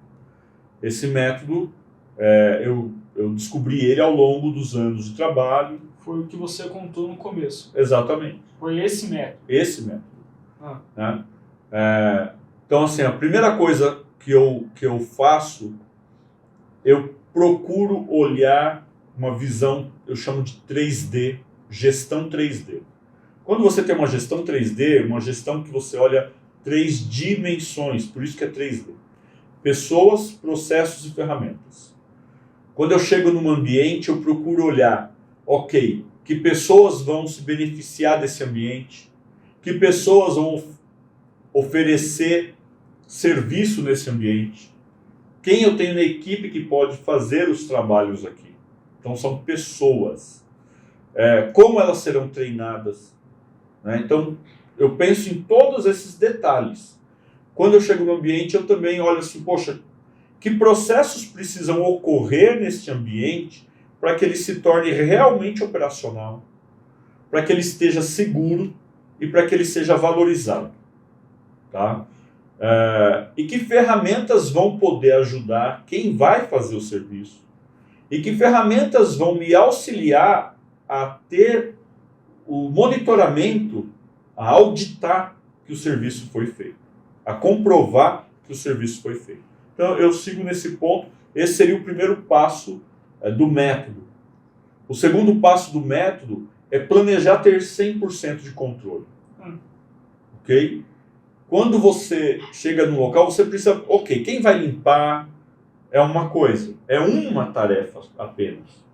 Esse método, eu descobri ele ao longo dos anos de trabalho. Foi o que você contou no começo. Exatamente. Foi esse método. Esse método. Né? Então, assim, a primeira coisa que eu faço, eu procuro olhar uma visão, eu chamo de 3D, gestão 3D. Quando você tem uma gestão 3D, uma gestão que você olha 3 dimensões, por isso que é 3D. Pessoas, processos e ferramentas. Quando eu chego num ambiente, eu procuro olhar, ok, que pessoas vão se beneficiar desse ambiente, que pessoas vão oferecer serviço nesse ambiente, quem eu tenho na equipe que pode fazer os trabalhos aqui. Então são pessoas. Como elas serão treinadas. Né? Então eu penso em todos esses detalhes. Quando eu chego no ambiente, eu também olho assim, poxa, que processos precisam ocorrer neste ambiente para que ele se torne realmente operacional, para que ele esteja seguro e para que ele seja valorizado. Tá? E que ferramentas vão poder ajudar quem vai fazer o serviço? E que ferramentas vão me auxiliar a ter o monitoramento, a auditar que o serviço foi feito, a comprovar que o serviço foi feito. Então, eu sigo nesse ponto. Esse seria o primeiro passo do método. O segundo passo do método é planejar ter 100% de controle. Ok? Quando você chega no local, você precisa... Ok, quem vai limpar é uma coisa, é uma tarefa apenas.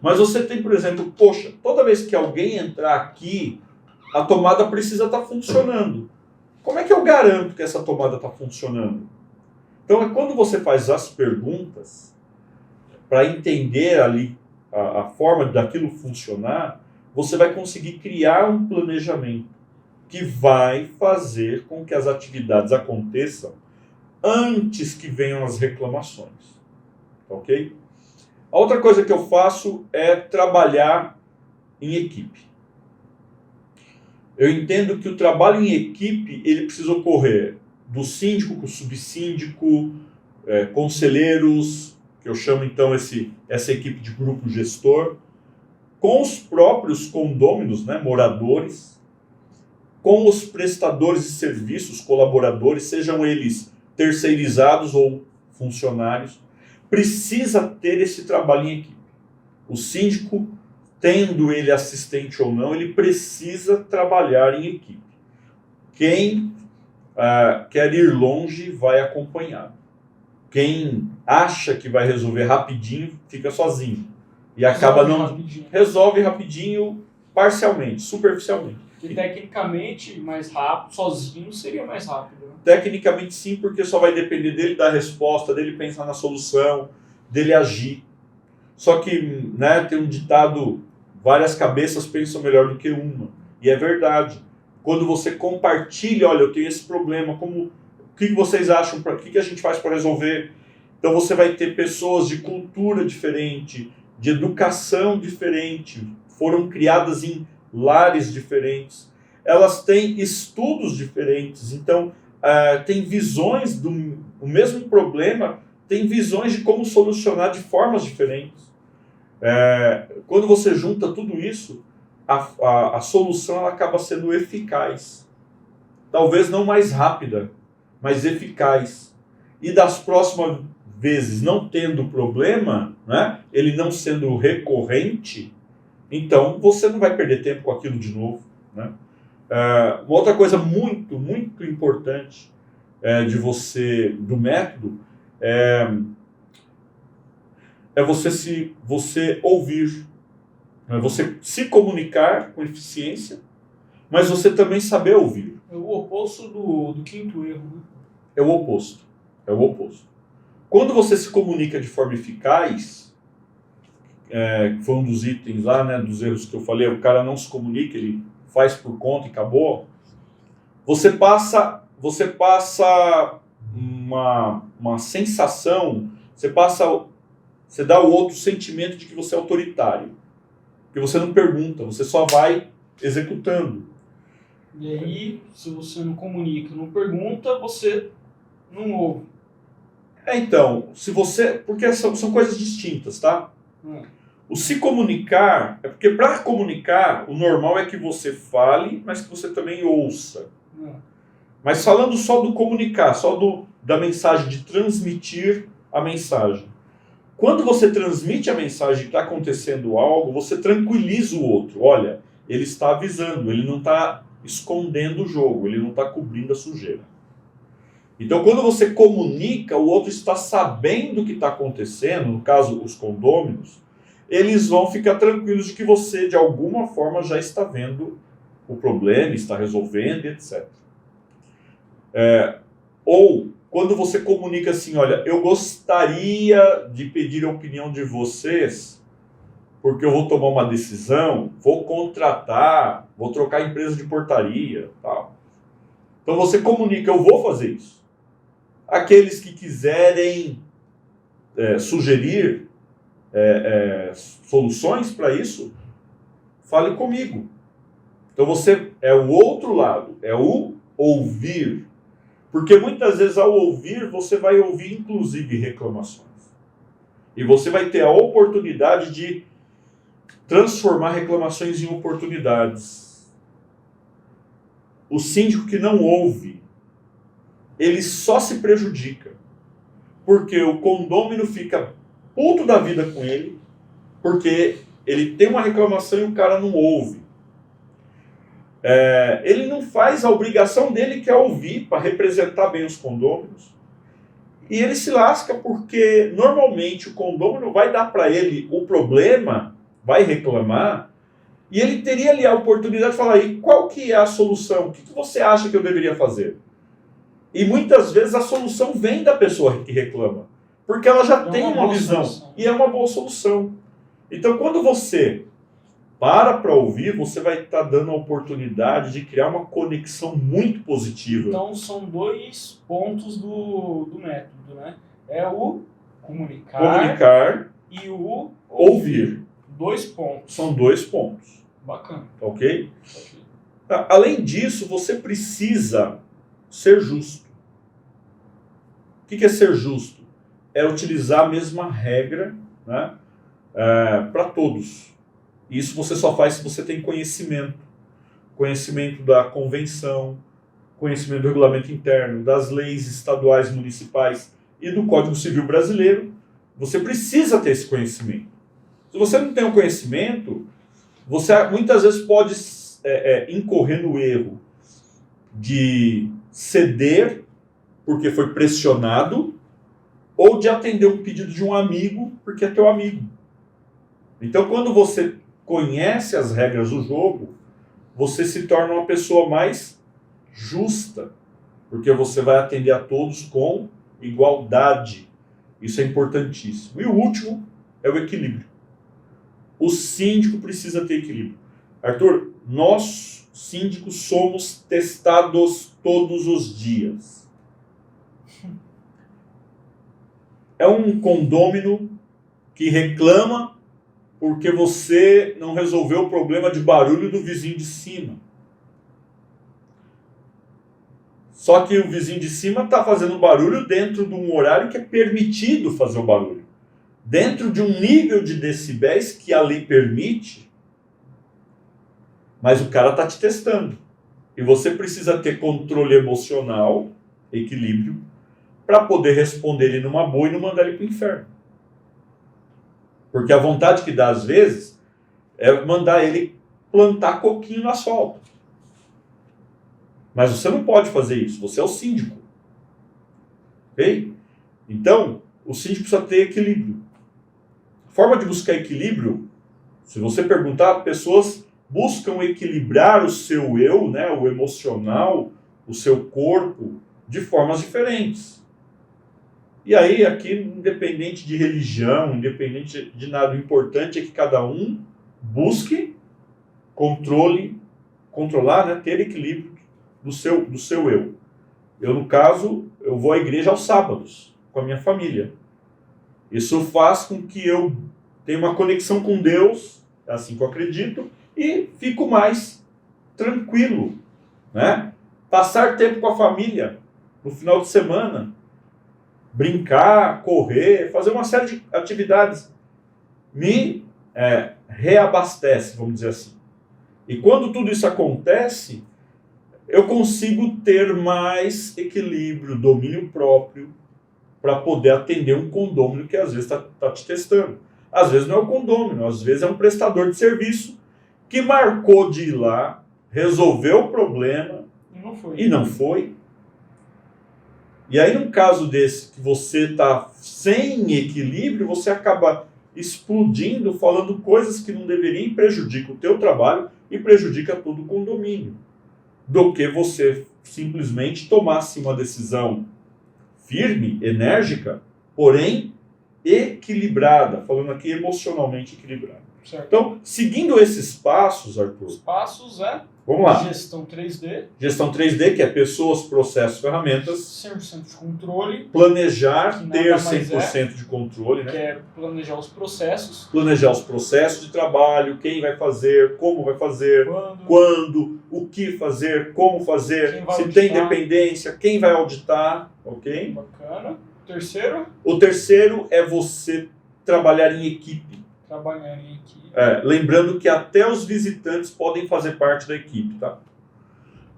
Mas você tem, por exemplo, poxa, toda vez que alguém entrar aqui, a tomada precisa estar funcionando. Como é que eu garanto que essa tomada está funcionando? Então, é quando você faz as perguntas, para entender ali a forma daquilo funcionar, você vai conseguir criar um planejamento que vai fazer com que as atividades aconteçam antes que venham as reclamações. Ok? A outra coisa que eu faço é trabalhar em equipe. Eu entendo que o trabalho em equipe ele precisa ocorrer do síndico com o subsíndico, conselheiros, que eu chamo então essa equipe de grupo gestor, com os próprios condôminos, né, moradores, com os prestadores de serviços, colaboradores, sejam eles terceirizados ou funcionários. Precisa ter esse trabalho em equipe. O síndico, tendo ele assistente ou não, ele precisa trabalhar em equipe. Quem quer ir longe vai acompanhado. Quem acha que vai resolver rapidinho fica sozinho e acaba resolve rapidinho, parcialmente, superficialmente. Que tecnicamente mais rápido, sozinho seria mais rápido. Né? Tecnicamente sim, porque só vai depender dele dar resposta, dele pensar na solução, dele agir. Só que, né, tem um ditado, várias cabeças pensam melhor do que uma. E é verdade. Quando você compartilha, olha, eu tenho esse problema, o que vocês acham, o que a gente faz para resolver? Então você vai ter pessoas de cultura diferente, de educação diferente, foram criadas em lares diferentes, elas têm estudos diferentes, então tem visões do mesmo problema, tem visões de como solucionar de formas diferentes. Quando você junta tudo isso, a solução ela acaba sendo eficaz. Talvez não mais rápida, mas eficaz. E das próximas vezes não tendo problema, né, ele não sendo recorrente, então você não vai perder tempo com aquilo de novo. Né? Uma outra coisa muito, muito importante do método é você ouvir, você se comunicar com eficiência, mas você também saber ouvir. É o oposto do quinto erro. Né? É o oposto. É o oposto. Quando você se comunica de forma eficaz, que foi um dos itens lá, né, dos erros que eu falei, o cara não se comunica, ele faz por conta e acabou. Você passa uma sensação, você dá ao outro sentimento de que você é autoritário. Porque você não pergunta, você só vai executando. E aí, se você não comunica, não pergunta, você não ouve. Então, porque são coisas distintas, tá? O se comunicar, é porque para comunicar, o normal é que você fale, mas que você também ouça. Mas falando só do comunicar, da mensagem, de transmitir a mensagem. Quando você transmite a mensagem que está acontecendo algo, você tranquiliza o outro. Olha, ele está avisando, ele não está escondendo o jogo, ele não está cobrindo a sujeira. Então, quando você comunica, o outro está sabendo o que está acontecendo, no caso, os condôminos, eles vão ficar tranquilos de que você, de alguma forma, já está vendo o problema, está resolvendo, etc. Ou, quando você comunica assim, olha, eu gostaria de pedir a opinião de vocês, porque eu vou tomar uma decisão, vou contratar, vou trocar a empresa de portaria, tal. Então você comunica, eu vou fazer isso. Aqueles que quiserem sugerir soluções para isso, fale comigo. Então você é o outro lado, é o ouvir. Porque muitas vezes ao ouvir, você vai ouvir inclusive reclamações. E você vai ter a oportunidade de transformar reclamações em oportunidades. O síndico que não ouve, ele só se prejudica. Porque o condômino fica puto da vida com ele, porque ele tem uma reclamação e o cara não ouve. Ele não faz a obrigação dele, que é ouvir, para representar bem os condôminos. E ele se lasca porque, normalmente, o condômino vai dar para ele o problema, vai reclamar, e ele teria ali a oportunidade de falar, e qual que é a solução? O que você acha que eu deveria fazer? E muitas vezes a solução vem da pessoa que reclama, porque ela já tem uma visão, e é uma boa solução. Então, quando você para ouvir, você vai estar dando a oportunidade de criar uma conexão muito positiva. Então, são 2 pontos do método, né? É o comunicar e o ouvir. 2 pontos. São 2 pontos. Bacana. Ok? Além disso, você precisa ser justo. O que é ser justo? É utilizar a mesma regra, né, para todos. Isso você só faz se você tem conhecimento. Conhecimento da convenção, conhecimento do regulamento interno, das leis estaduais, municipais e do Código Civil brasileiro. Você precisa ter esse conhecimento. Se você não tem o conhecimento, você muitas vezes pode incorrer no erro de ceder porque foi pressionado ou de atender um pedido de um amigo porque é teu amigo. Então, quando você conhece as regras do jogo, você se torna uma pessoa mais justa, porque você vai atender a todos com igualdade. Isso é importantíssimo. E o último é o equilíbrio. O síndico precisa ter equilíbrio. Arthur, nós, síndicos, somos testados todos os dias. É um condômino que reclama porque você não resolveu o problema de barulho do vizinho de cima. Só que o vizinho de cima está fazendo barulho dentro de um horário que é permitido fazer o barulho. Dentro de um nível de decibéis que a lei permite, mas o cara está te testando. E você precisa ter controle emocional, equilíbrio, para poder responder ele numa boa e não mandar ele para o inferno. Porque a vontade que dá às vezes é mandar ele plantar coquinho no asfalto. Mas você não pode fazer isso, você é o síndico. Ok? Então, o síndico precisa ter equilíbrio. A forma de buscar equilíbrio, se você perguntar, pessoas buscam equilibrar o seu eu, né, o emocional, o seu corpo, de formas diferentes. E aí, aqui, independente de religião, independente de nada, o importante é que cada um busque controlar, né, ter equilíbrio do seu eu. Eu, no caso, eu vou à igreja aos sábados, com a minha família. Isso faz com que eu tenha uma conexão com Deus, é assim que eu acredito, e fico mais tranquilo, né? Passar tempo com a família no final de semana, brincar, correr, fazer uma série de atividades, me reabastece, vamos dizer assim. E quando tudo isso acontece, eu consigo ter mais equilíbrio, domínio próprio, para poder atender um condômino que às vezes está te testando. Às vezes não é o condômino, às vezes é um prestador de serviço que marcou de ir lá, resolveu o problema e não foi. E aí, num caso desse, que você está sem equilíbrio, você acaba explodindo, falando coisas que não deveriam e prejudica o teu trabalho e prejudica todo o condomínio. Do que você simplesmente tomasse uma decisão firme, enérgica, porém equilibrada, falando aqui emocionalmente equilibrada. Certo. Então, seguindo esses passos, Os Arthur, passos é vamos lá. gestão 3D, Gestão 3D, que é pessoas, processos, ferramentas. 100% de controle, Planejar, Que nada ter mais 100% de controle, que né? é planejar os processos, Planejar os processos de trabalho, quem vai fazer, como vai fazer, quando, o que fazer, como fazer, Quem vai se auditar. tem dependência, quem vai auditar, ok? Bacana. Terceiro, O terceiro é você trabalhar em equipe. trabalhar em equipe. Lembrando que até os visitantes podem fazer parte da equipe, tá?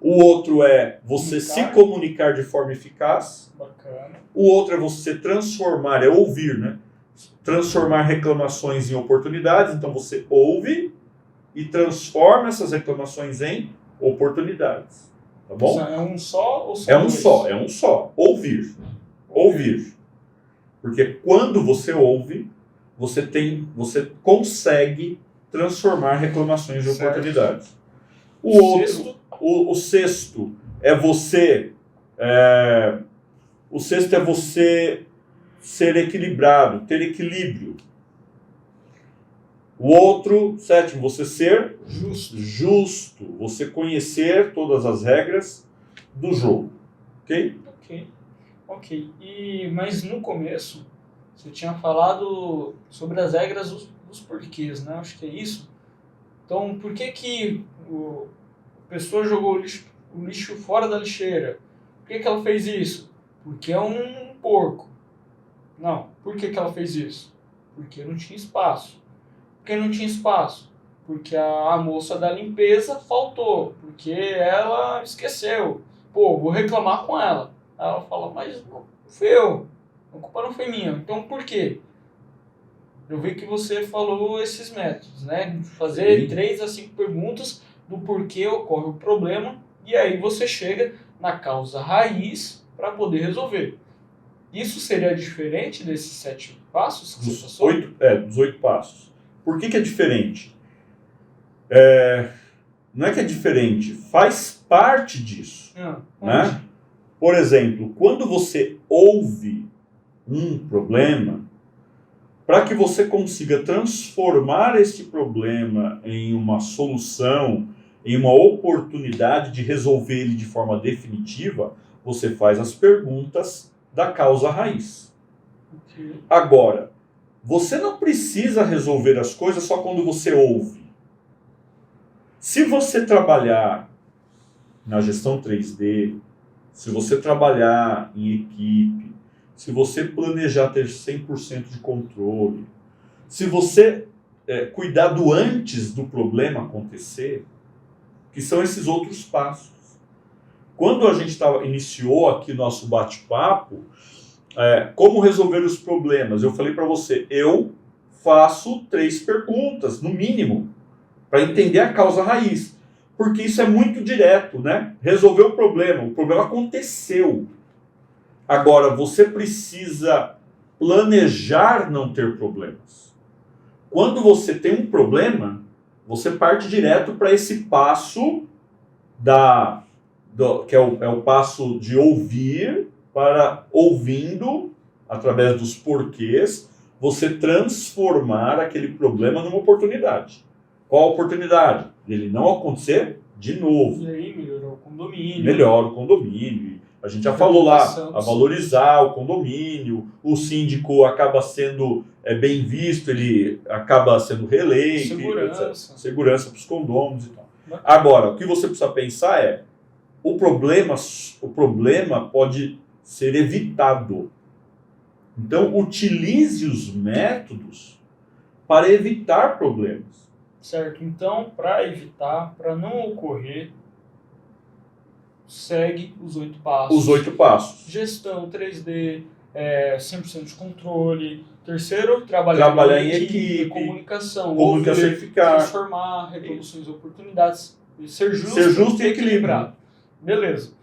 O outro é você se comunicar de forma eficaz. Bacana. O outro é você transformar, é ouvir, né? Transformar reclamações em oportunidades. Então você ouve e transforma essas reclamações em oportunidades. Tá bom? É um só ou são É um dois? só, é um só. Ouvir. Ouvir. Porque quando você ouve, você consegue transformar reclamações em Certo. oportunidades. O Sexto, sexto é você. O sexto é você ser equilibrado, ter equilíbrio. O outro, sétimo, você ser justo, você conhecer todas as regras do jogo, ok? Ok. Mas no começo, você tinha falado sobre as regras dos porquês, né? Acho que é isso. Então, por que a pessoa jogou o lixo fora da lixeira? Por que ela fez isso? Porque é um porco. Não. Por que ela fez isso? Porque não tinha espaço. Por que não tinha espaço? Porque a moça da limpeza faltou. Porque ela esqueceu. Pô, vou reclamar com ela. Aí ela fala, mas não fui eu. A culpa não foi minha. Então por quê? Eu vi que você falou esses métodos, né? Fazer 3 a 5 perguntas do porquê ocorre o problema. E aí você chega na causa raiz para poder resolver. Isso seria diferente desses 7 passos que você passou? Dos 8 passos. Por que é diferente? Não é que é diferente, faz parte disso. Né? Por exemplo, quando você ouve um problema, para que você consiga transformar esse problema em uma solução, em uma oportunidade de resolver ele de forma definitiva, você faz as perguntas da causa raiz. Agora, você não precisa resolver as coisas só quando você ouve. Se você trabalhar na gestão 3D, se você trabalhar em equipe, se você planejar ter 100% de controle, se você cuidar do antes do problema acontecer, que são esses outros passos. Quando a gente iniciou aqui nosso bate-papo, como resolver os problemas, eu falei para você, eu faço 3 perguntas, no mínimo, para entender a causa raiz. Porque isso é muito direto, né? Resolver o problema aconteceu. Agora, você precisa planejar não ter problemas. Quando você tem um problema, você parte direto para esse passo que é o passo de ouvir, para ouvindo, através dos porquês, você transformar aquele problema numa oportunidade. Qual a oportunidade? Ele não acontecer de novo. E aí melhorou o condomínio. Melhora o condomínio. A gente já falou lá, a valorizar o condomínio, o síndico acaba sendo bem visto, ele acaba sendo reeleito. Segurança para os condôminos e tal. Agora, o que você precisa pensar é, o problema pode ser evitado. Então, utilize os métodos para evitar problemas. Certo, então, para evitar, para não ocorrer, segue os 8 passos. Os 8 passos. Gestão 3D, 100% de controle. Terceiro, trabalhar em equipe. Comunicação eficaz. Transformar reclamações em oportunidades. Ser justo e equilibrado. Beleza.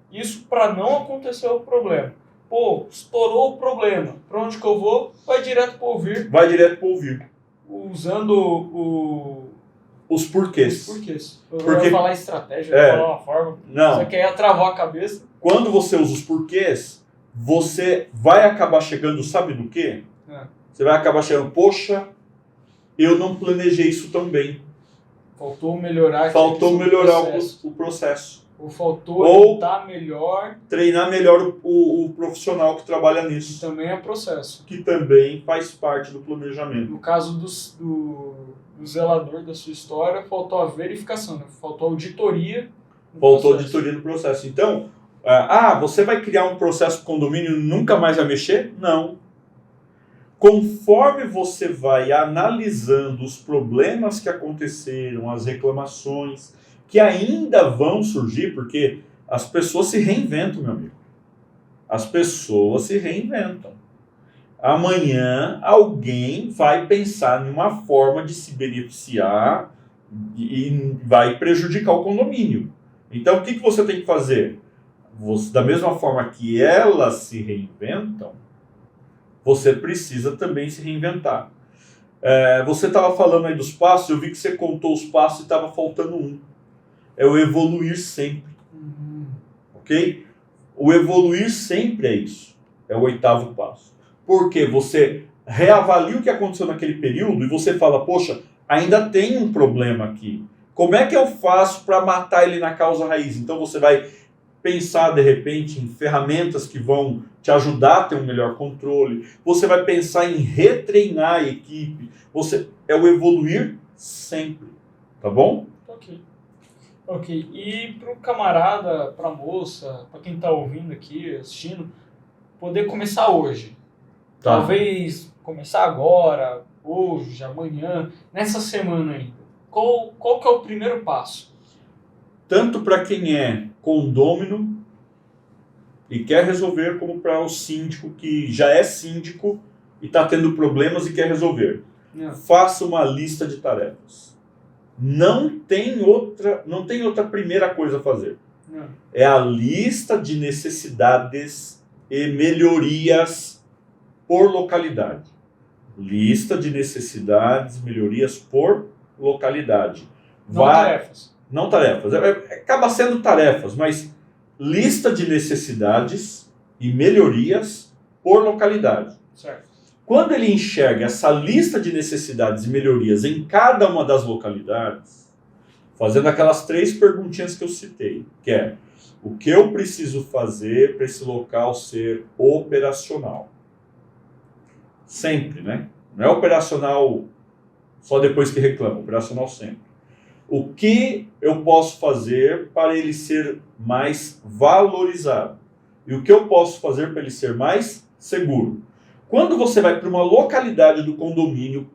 Isso para não acontecer o problema. Pô, estourou o problema. Para onde que eu vou? Vai direto para ouvir. Usando os porquês. Eu ia falar estratégia, eu ia falar uma forma. Não. Você quer travar a cabeça? Quando você usa os porquês, você vai acabar chegando, sabe no quê? Você vai acabar chegando, poxa, eu não planejei isso tão bem. Faltou melhorar o processo. Ou faltou editar melhor. Treinar melhor o profissional que trabalha nisso. Que também é processo. Que também faz parte do planejamento. No caso do zelador da sua história, faltou a verificação, né? Faltou a auditoria. Faltou auditoria no processo. Então, você vai criar um processo condomínio e nunca mais vai mexer? Não. Conforme você vai analisando os problemas que aconteceram, as reclamações, que ainda vão surgir, porque as pessoas se reinventam, meu amigo. As pessoas se reinventam. Amanhã alguém vai pensar em uma forma de se beneficiar e vai prejudicar o condomínio. Então, o que você tem que fazer? Da mesma forma que elas se reinventam, você precisa também se reinventar. Você estava falando aí dos passos, eu vi que você contou os passos e estava faltando um. É o evoluir sempre. Ok? O evoluir sempre é isso. É o 8º passo. Porque você reavalia o que aconteceu naquele período e você fala, poxa, ainda tem um problema aqui. Como é que eu faço para matar ele na causa raiz? Então você vai pensar, de repente, em ferramentas que vão te ajudar a ter um melhor controle. Você vai pensar em retreinar a equipe. É o evoluir sempre. Tá bom? Ok. E para o camarada, para a moça, para quem está ouvindo aqui, assistindo, poder começar hoje. Tá. Talvez começar agora, hoje, amanhã, nessa semana ainda. Qual que é o primeiro passo? Tanto para quem é condômino e quer resolver, como para o síndico que já é síndico e está tendo problemas e quer resolver. Faça uma lista de tarefas. Não tem outra primeira coisa a fazer. É a lista de necessidades e melhorias por localidade. Lista de necessidades e melhorias por localidade. Não tarefas. Acaba sendo tarefas, mas lista de necessidades e melhorias por localidade. Certo. Quando ele enxerga essa lista de necessidades e melhorias em cada uma das localidades, fazendo aquelas 3 perguntinhas que eu citei, que é o que eu preciso fazer para esse local ser operacional? Sempre, né? Não é operacional só depois que reclama, operacional sempre. O que eu posso fazer para ele ser mais valorizado? E o que eu posso fazer para ele ser mais seguro? Quando você vai para uma localidade do condomínio,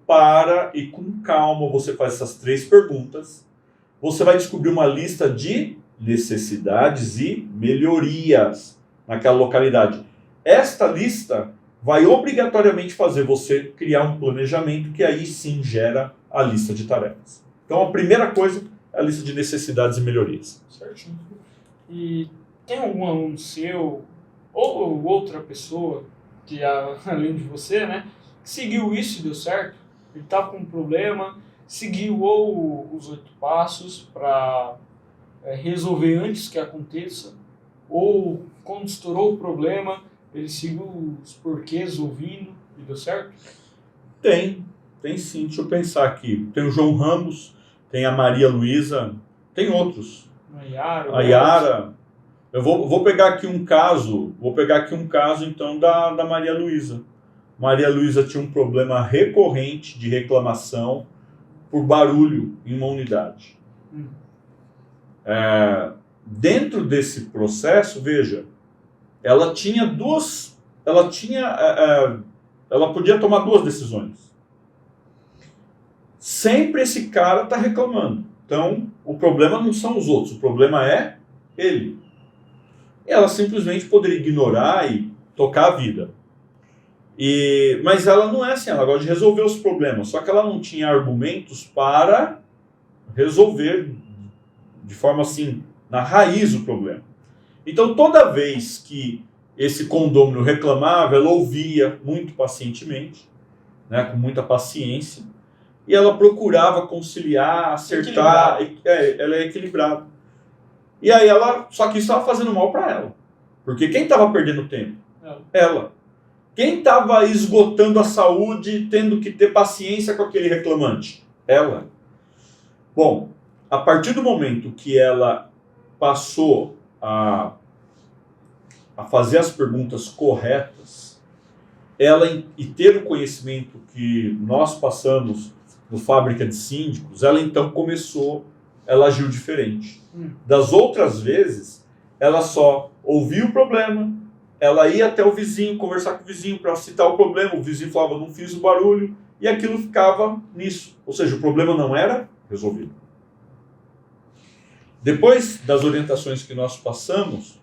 e com calma você faz essas 3 perguntas, você vai descobrir uma lista de necessidades e melhorias naquela localidade. Esta lista vai obrigatoriamente fazer você criar um planejamento que aí sim gera a lista de tarefas. Então a primeira coisa é a lista de necessidades e melhorias. Certinho. E tem algum aluno seu ou outra pessoa que além de você, né, seguiu isso e deu certo? Ele estava com um problema, seguiu ou os 8 passos para resolver antes que aconteça, ou quando estourou o problema, ele seguiu os porquês ouvindo e deu certo? Tem sim. Deixa eu pensar aqui. Tem o João Ramos, tem a Maria Luísa, tem outros. A Yara. Eu vou pegar aqui um caso, então da Maria Luísa. Maria Luísa tinha um problema recorrente de reclamação por barulho em uma unidade. Dentro desse processo, veja, ela podia tomar 2 decisões. Sempre esse cara está reclamando. Então, o problema não são os outros, o problema é ele. Ela simplesmente poderia ignorar e tocar a vida. Mas ela não é assim, ela gosta de resolver os problemas, só que ela não tinha argumentos para resolver de forma assim, na raiz o problema. Então, toda vez que esse condômino reclamava, ela ouvia muito pacientemente, né, com muita paciência, e ela procurava conciliar, acertar, ela é equilibrada. E aí só que isso estava fazendo mal para ela, porque quem estava perdendo tempo? Ela. Quem estava esgotando a saúde, tendo que ter paciência com aquele reclamante? Ela. Bom, a partir do momento que ela passou a fazer as perguntas corretas, e ter o conhecimento que nós passamos no Fábrica de Síndicos, ela então ela agiu diferente. Das outras vezes, ela só ouvia o problema, ela ia até o vizinho, conversar com o vizinho para citar o problema, o vizinho falava, não fiz o barulho, e aquilo ficava nisso. Ou seja, o problema não era resolvido. Depois das orientações que nós passamos,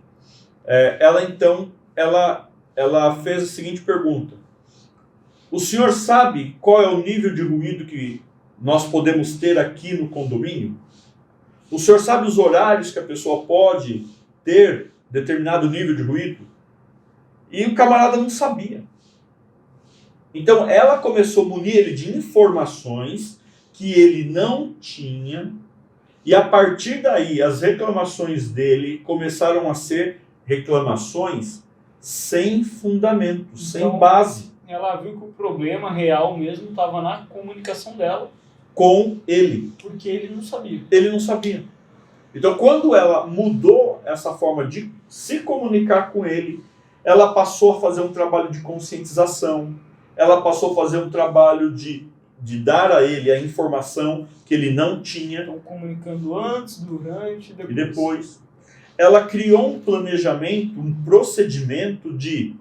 ela fez a seguinte pergunta: o senhor sabe qual é o nível de ruído que nós podemos ter aqui no condomínio? O senhor sabe os horários que a pessoa pode ter determinado nível de ruído? E o camarada não sabia. Então ela começou a munir ele de informações que ele não tinha, e a partir daí as reclamações dele começaram a ser reclamações sem fundamento, Então, sem base. Ela viu que o problema real mesmo estava na comunicação dela. Com ele. Porque ele não sabia. Ele não sabia. Então, quando ela mudou essa forma de se comunicar com ele, ela passou a fazer um trabalho de conscientização, ela passou a fazer um trabalho de dar a ele a informação que ele não tinha. Então, comunicando antes, durante e depois. Ela criou um planejamento, um procedimento de,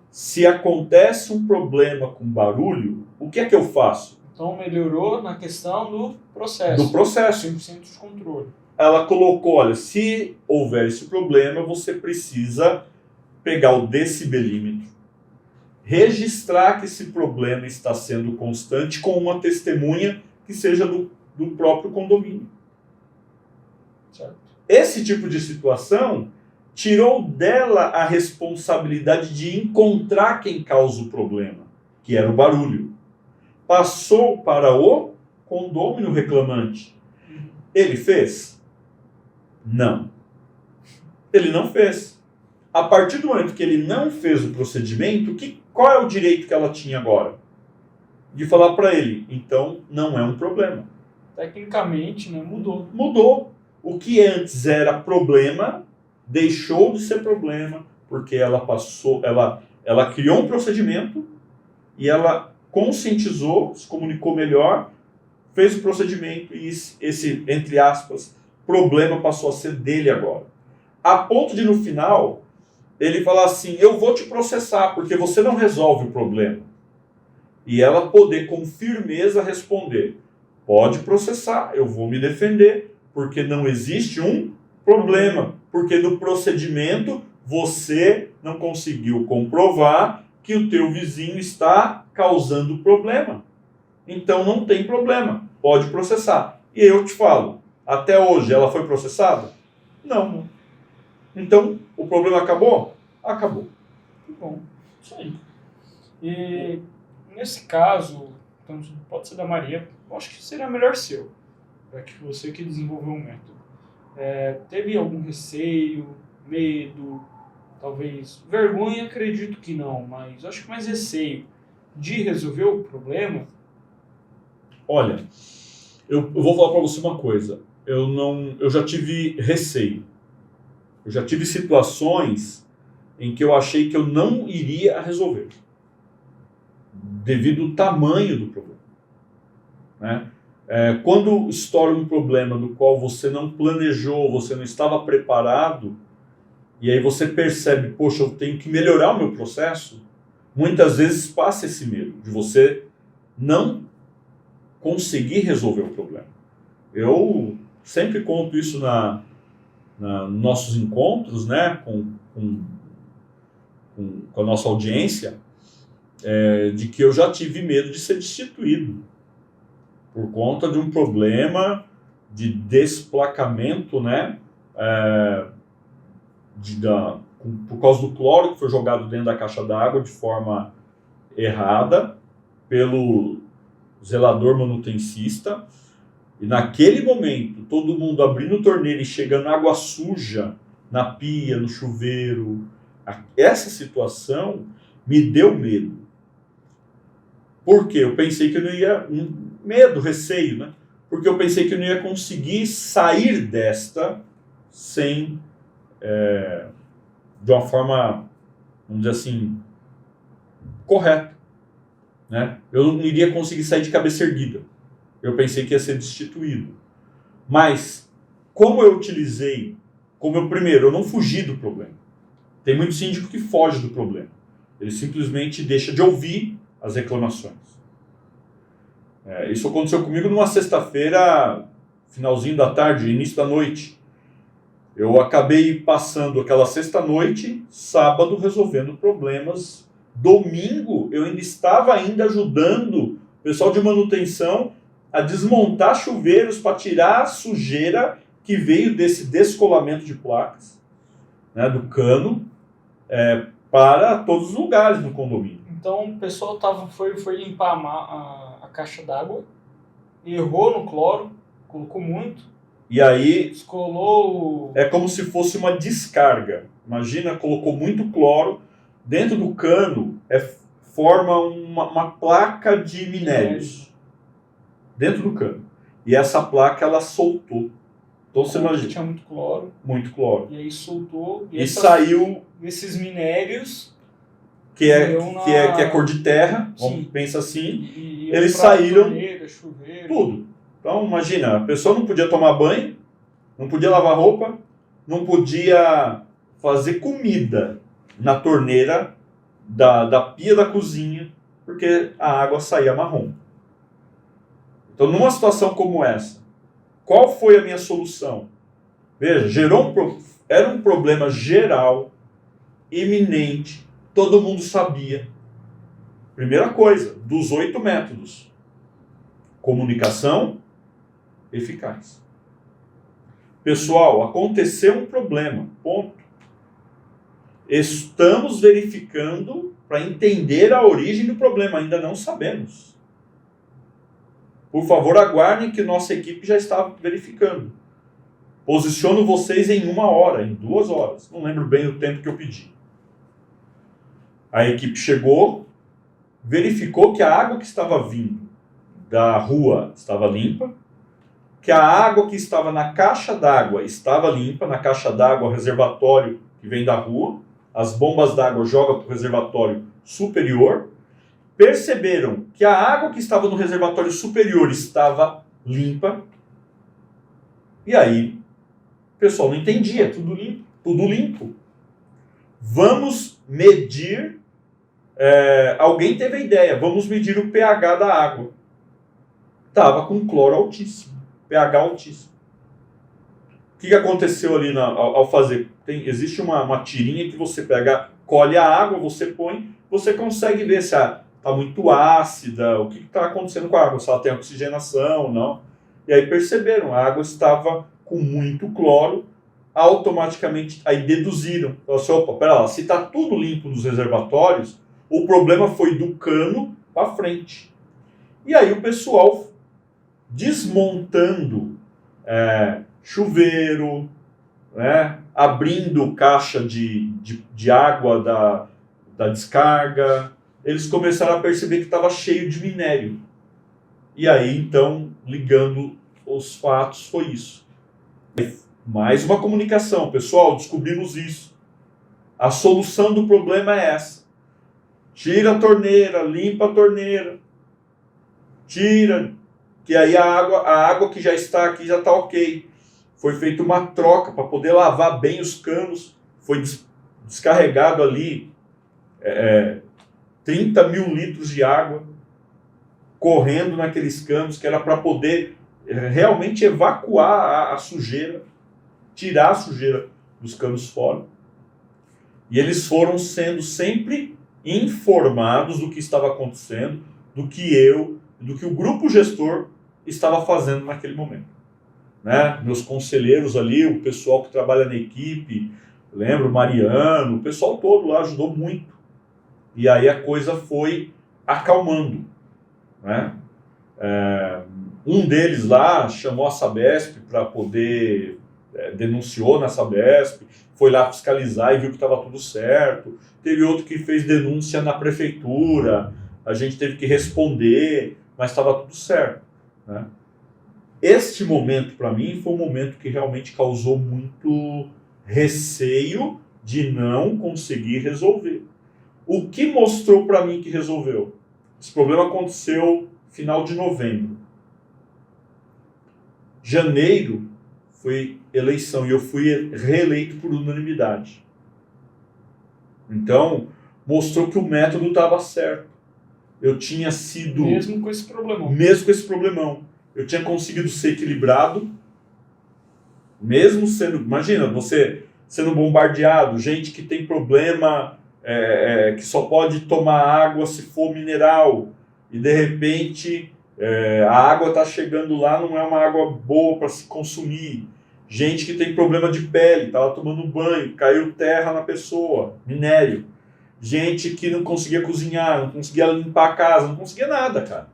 se acontece um problema com barulho, o que é que eu faço? Então melhorou na questão do processo. Do processo. 100% de controle. Ela colocou, olha, se houver esse problema, você precisa pegar o decibelímetro, registrar que esse problema está sendo constante com uma testemunha que seja do próprio condomínio. Certo. Esse tipo de situação tirou dela a responsabilidade de encontrar quem causa o problema, que era o barulho. Passou para o condômino reclamante. Ele fez? Não. Ele não fez. A partir do momento que ele não fez o procedimento, qual é o direito que ela tinha agora? De falar para ele, então não é um problema. Tecnicamente, né, mudou. Mudou. O que antes era problema, deixou de ser problema, porque ela criou um procedimento e ela conscientizou, se comunicou melhor, fez o procedimento e esse, entre aspas, problema passou a ser dele agora. A ponto de, no final, ele falar assim, eu vou te processar, porque você não resolve o problema. E ela poder, com firmeza, responder, pode processar, eu vou me defender, porque não existe um problema, porque no procedimento você não conseguiu comprovar que o teu vizinho está causando problema. Então não tem problema, pode processar. E eu te falo, até hoje ela foi processada? Não. Então o problema acabou? Acabou. Muito bom, isso aí. E nesse caso, então, pode ser da Maria, eu acho que seria melhor seu. É que você que desenvolveu o método. Teve algum receio, medo, talvez vergonha, acredito que não, mas acho que mais receio de resolver o problema? Olha, eu vou falar para você uma coisa. Eu já tive receio. Eu já tive situações em que eu achei que eu não iria resolver, devido ao tamanho do problema, né? Quando estoura um problema do qual você não planejou, você não estava preparado, e aí você percebe, poxa, eu tenho que melhorar o meu processo, muitas vezes passa esse medo de você não conseguir resolver o problema. Eu sempre conto isso nos nossos encontros, né, com a nossa audiência, de que eu já tive medo de ser destituído por conta de um problema de desplacamento, né, por causa do cloro que foi jogado dentro da caixa d'água de forma errada pelo zelador manutencista, e naquele momento todo mundo abrindo torneira e chegando água suja na pia, no chuveiro. Essa situação me deu medo. Por quê? Eu pensei que eu não ia... Medo, receio, né? Porque eu pensei que eu não ia conseguir sair desta sem... de uma forma, vamos dizer assim, correta. Né? Eu não iria conseguir sair de cabeça erguida. Eu pensei que ia ser destituído. Mas, como eu utilizei... Primeiro, eu não fugi do problema. Tem muito síndico que foge do problema. Ele simplesmente deixa de ouvir as reclamações. Isso aconteceu comigo numa sexta-feira, finalzinho da tarde, início da noite. Eu acabei passando aquela sexta-noite, sábado, resolvendo problemas. Domingo, eu ainda estava ajudando o pessoal de manutenção a desmontar chuveiros para tirar a sujeira que veio desse descolamento de placas, né, do cano, para todos os lugares no condomínio. Então o pessoal foi limpar a caixa d'água, errou no cloro, colocou muito. E aí descolou. É como se fosse uma descarga. Imagina, colocou muito cloro dentro do cano, forma uma placa de minérios dentro do cano. E essa placa ela soltou. Então você imagina. Tinha muito cloro. Muito cloro. E aí soltou. E saiu esses minérios. Que é cor de terra, vamos pensar assim. E eles saíram. Torneira, chuveiro. Tudo. Então imagina, a pessoa não podia tomar banho, não podia lavar roupa, não podia fazer comida na torneira da pia da cozinha, porque a água saía marrom. Então numa situação como essa, qual foi a minha solução? Veja, era um problema geral, iminente, todo mundo sabia. Primeira coisa, dos 8 métodos. Comunicação eficaz. Pessoal, aconteceu um problema, ponto. Estamos verificando para entender a origem do problema, ainda não sabemos. Por favor, aguardem que nossa equipe já está verificando. Posiciono vocês em 1 hora, em 2 horas. Não lembro bem o tempo que eu pedi. A equipe chegou, verificou que a água que estava vindo da rua estava limpa, que a água que estava na caixa d'água estava limpa, na caixa d'água, reservatório que vem da rua, as bombas d'água jogam para o reservatório superior, perceberam que a água que estava no reservatório superior estava limpa, e aí o pessoal não entendia. Tudo limpo. Tudo limpo. Vamos medir, alguém teve a ideia, vamos medir o pH da água. Estava com cloro altíssimo, pH altíssimo. O que aconteceu ali ao fazer? Existe uma tirinha que você pega, colhe a água, você põe, você consegue ver se está muito ácida, o que está acontecendo com a água, se ela tem oxigenação ou não. E aí perceberam, a água estava com muito cloro, automaticamente aí deduziram. Falaram assim, opa, pera lá, se está tudo limpo nos reservatórios, o problema foi do cano para frente. E aí o pessoal desmontando chuveiro, né, abrindo caixa de água da descarga, eles começaram a perceber que estava cheio de minério. E aí, então, ligando os fatos, foi isso. Mais uma comunicação. Pessoal, descobrimos isso. A solução do problema é essa. Tira a torneira, limpa a torneira. Tira, que aí a água que já está aqui já está ok. Foi feita uma troca para poder lavar bem os canos. Foi descarregado ali 30 mil litros de água correndo naqueles canos, que era para poder realmente evacuar a sujeira, tirar a sujeira dos canos fora. E eles foram sendo sempre informados do que estava acontecendo, do que o grupo gestor estava fazendo naquele momento. Né? Meus conselheiros ali, o pessoal que trabalha na equipe, lembro, o Mariano, o pessoal todo lá ajudou muito. E aí a coisa foi acalmando. Né? Um deles lá chamou a Sabesp para poder denunciou na Sabesp, foi lá fiscalizar e viu que estava tudo certo. Teve outro que fez denúncia na prefeitura, a gente teve que responder, mas estava tudo certo, né? Este momento, para mim, foi um momento que realmente causou muito receio de não conseguir resolver. O que mostrou para mim que resolveu? Esse problema aconteceu final de novembro. Janeiro foi eleição e eu fui reeleito por unanimidade. Então, mostrou que o método estava certo. Eu tinha sido... Mesmo com esse problemão. Mesmo com esse problemão. Eu tinha conseguido ser equilibrado, mesmo sendo... Imagina, você sendo bombardeado, gente que tem problema, que só pode tomar água se for mineral, e de repente a água está chegando lá, não é uma água boa para se consumir. Gente que tem problema de pele, estava tomando banho, caiu terra na pessoa, minério. Gente que não conseguia cozinhar, não conseguia limpar a casa, não conseguia nada, cara.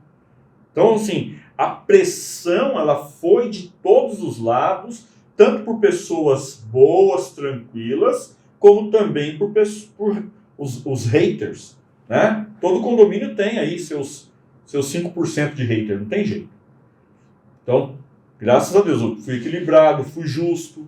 Então, assim, a pressão ela foi de todos os lados, tanto por pessoas boas, tranquilas, como também por os haters, né? Todo condomínio tem aí seus 5% de hater, não tem jeito. Então, graças a Deus, eu fui equilibrado, fui justo,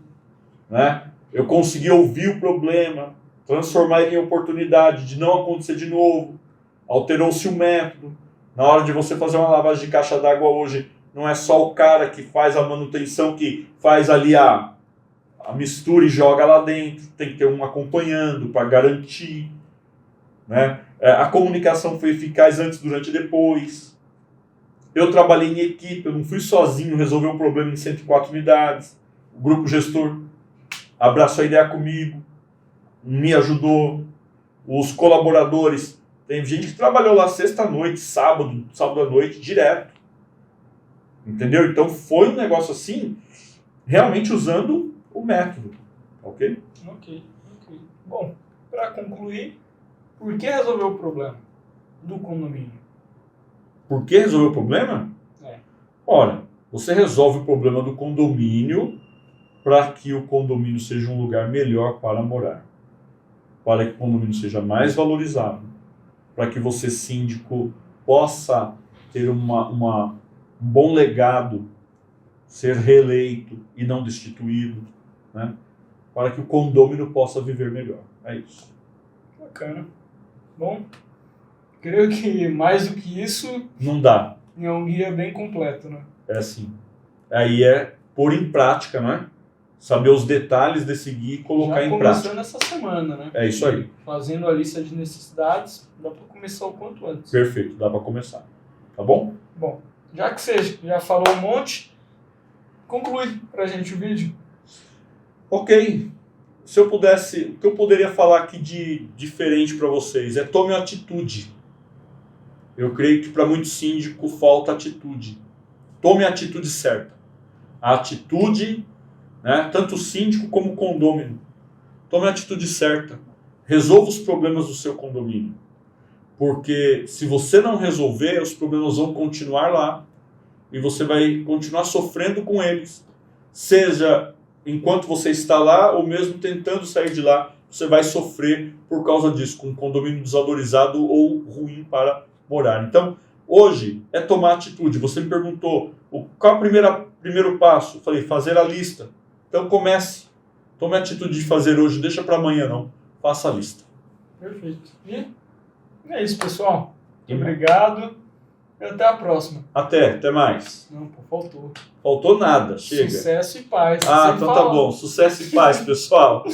né? Eu consegui ouvir o problema, transformar ele em oportunidade de não acontecer de novo, alterou-se o método. Na hora de você fazer uma lavagem de caixa d'água hoje, não é só o cara que faz a manutenção, que faz ali a mistura e joga lá dentro. Tem que ter um acompanhando para garantir, né? A comunicação foi eficaz antes, durante e depois. Eu trabalhei em equipe, eu não fui sozinho resolver um problema em 104 unidades. O grupo gestor abraçou a ideia comigo, me ajudou. Os colaboradores... Tem gente que trabalhou lá sexta-noite, sábado à noite, direto. Entendeu? Então foi um negócio assim, realmente usando o método. Ok? Ok. Bom, para concluir, por que resolver o problema do condomínio? Por que resolver o problema? Ora, você resolve o problema do condomínio para que o condomínio seja um lugar melhor para morar. Para que o condomínio seja mais valorizado. Para que você, síndico, possa ter um bom legado, ser reeleito e não destituído, né? Para que o condômino possa viver melhor. É isso. Bacana. Bom, creio que mais do que isso... Não dá. É um guia bem completo, né? É assim. Aí é pôr em prática, não é? Saber os detalhes desse guia e colocar em prática. Já começando essa semana, né? É isso aí. Fazendo a lista de necessidades, dá para começar o quanto antes. Perfeito, dá para começar. Tá bom? Bom, já que você já falou um monte, conclui pra gente o vídeo. Ok. Se eu pudesse, o que eu poderia falar aqui de diferente para vocês é tome atitude. Eu creio que para muito síndico falta atitude. Tome a atitude certa. A atitude, né, tanto o síndico como o condômino. Tome a atitude certa. Resolva os problemas do seu condomínio. Porque se você não resolver, os problemas vão continuar lá. E você vai continuar sofrendo com eles. Seja enquanto você está lá ou mesmo tentando sair de lá, você vai sofrer por causa disso, com um condomínio desvalorizado ou ruim para morar. Então, hoje é tomar atitude. Você me perguntou qual é o primeiro passo? Eu falei, fazer a lista. Então comece. Tome a atitude de fazer hoje, deixa para amanhã não. Faça a lista. Perfeito. E é isso, pessoal. Muito obrigado. E até a próxima. Até mais. Não, pô, faltou. Faltou nada, chega. Sucesso e paz. Então tá bom. Sucesso e paz, pessoal.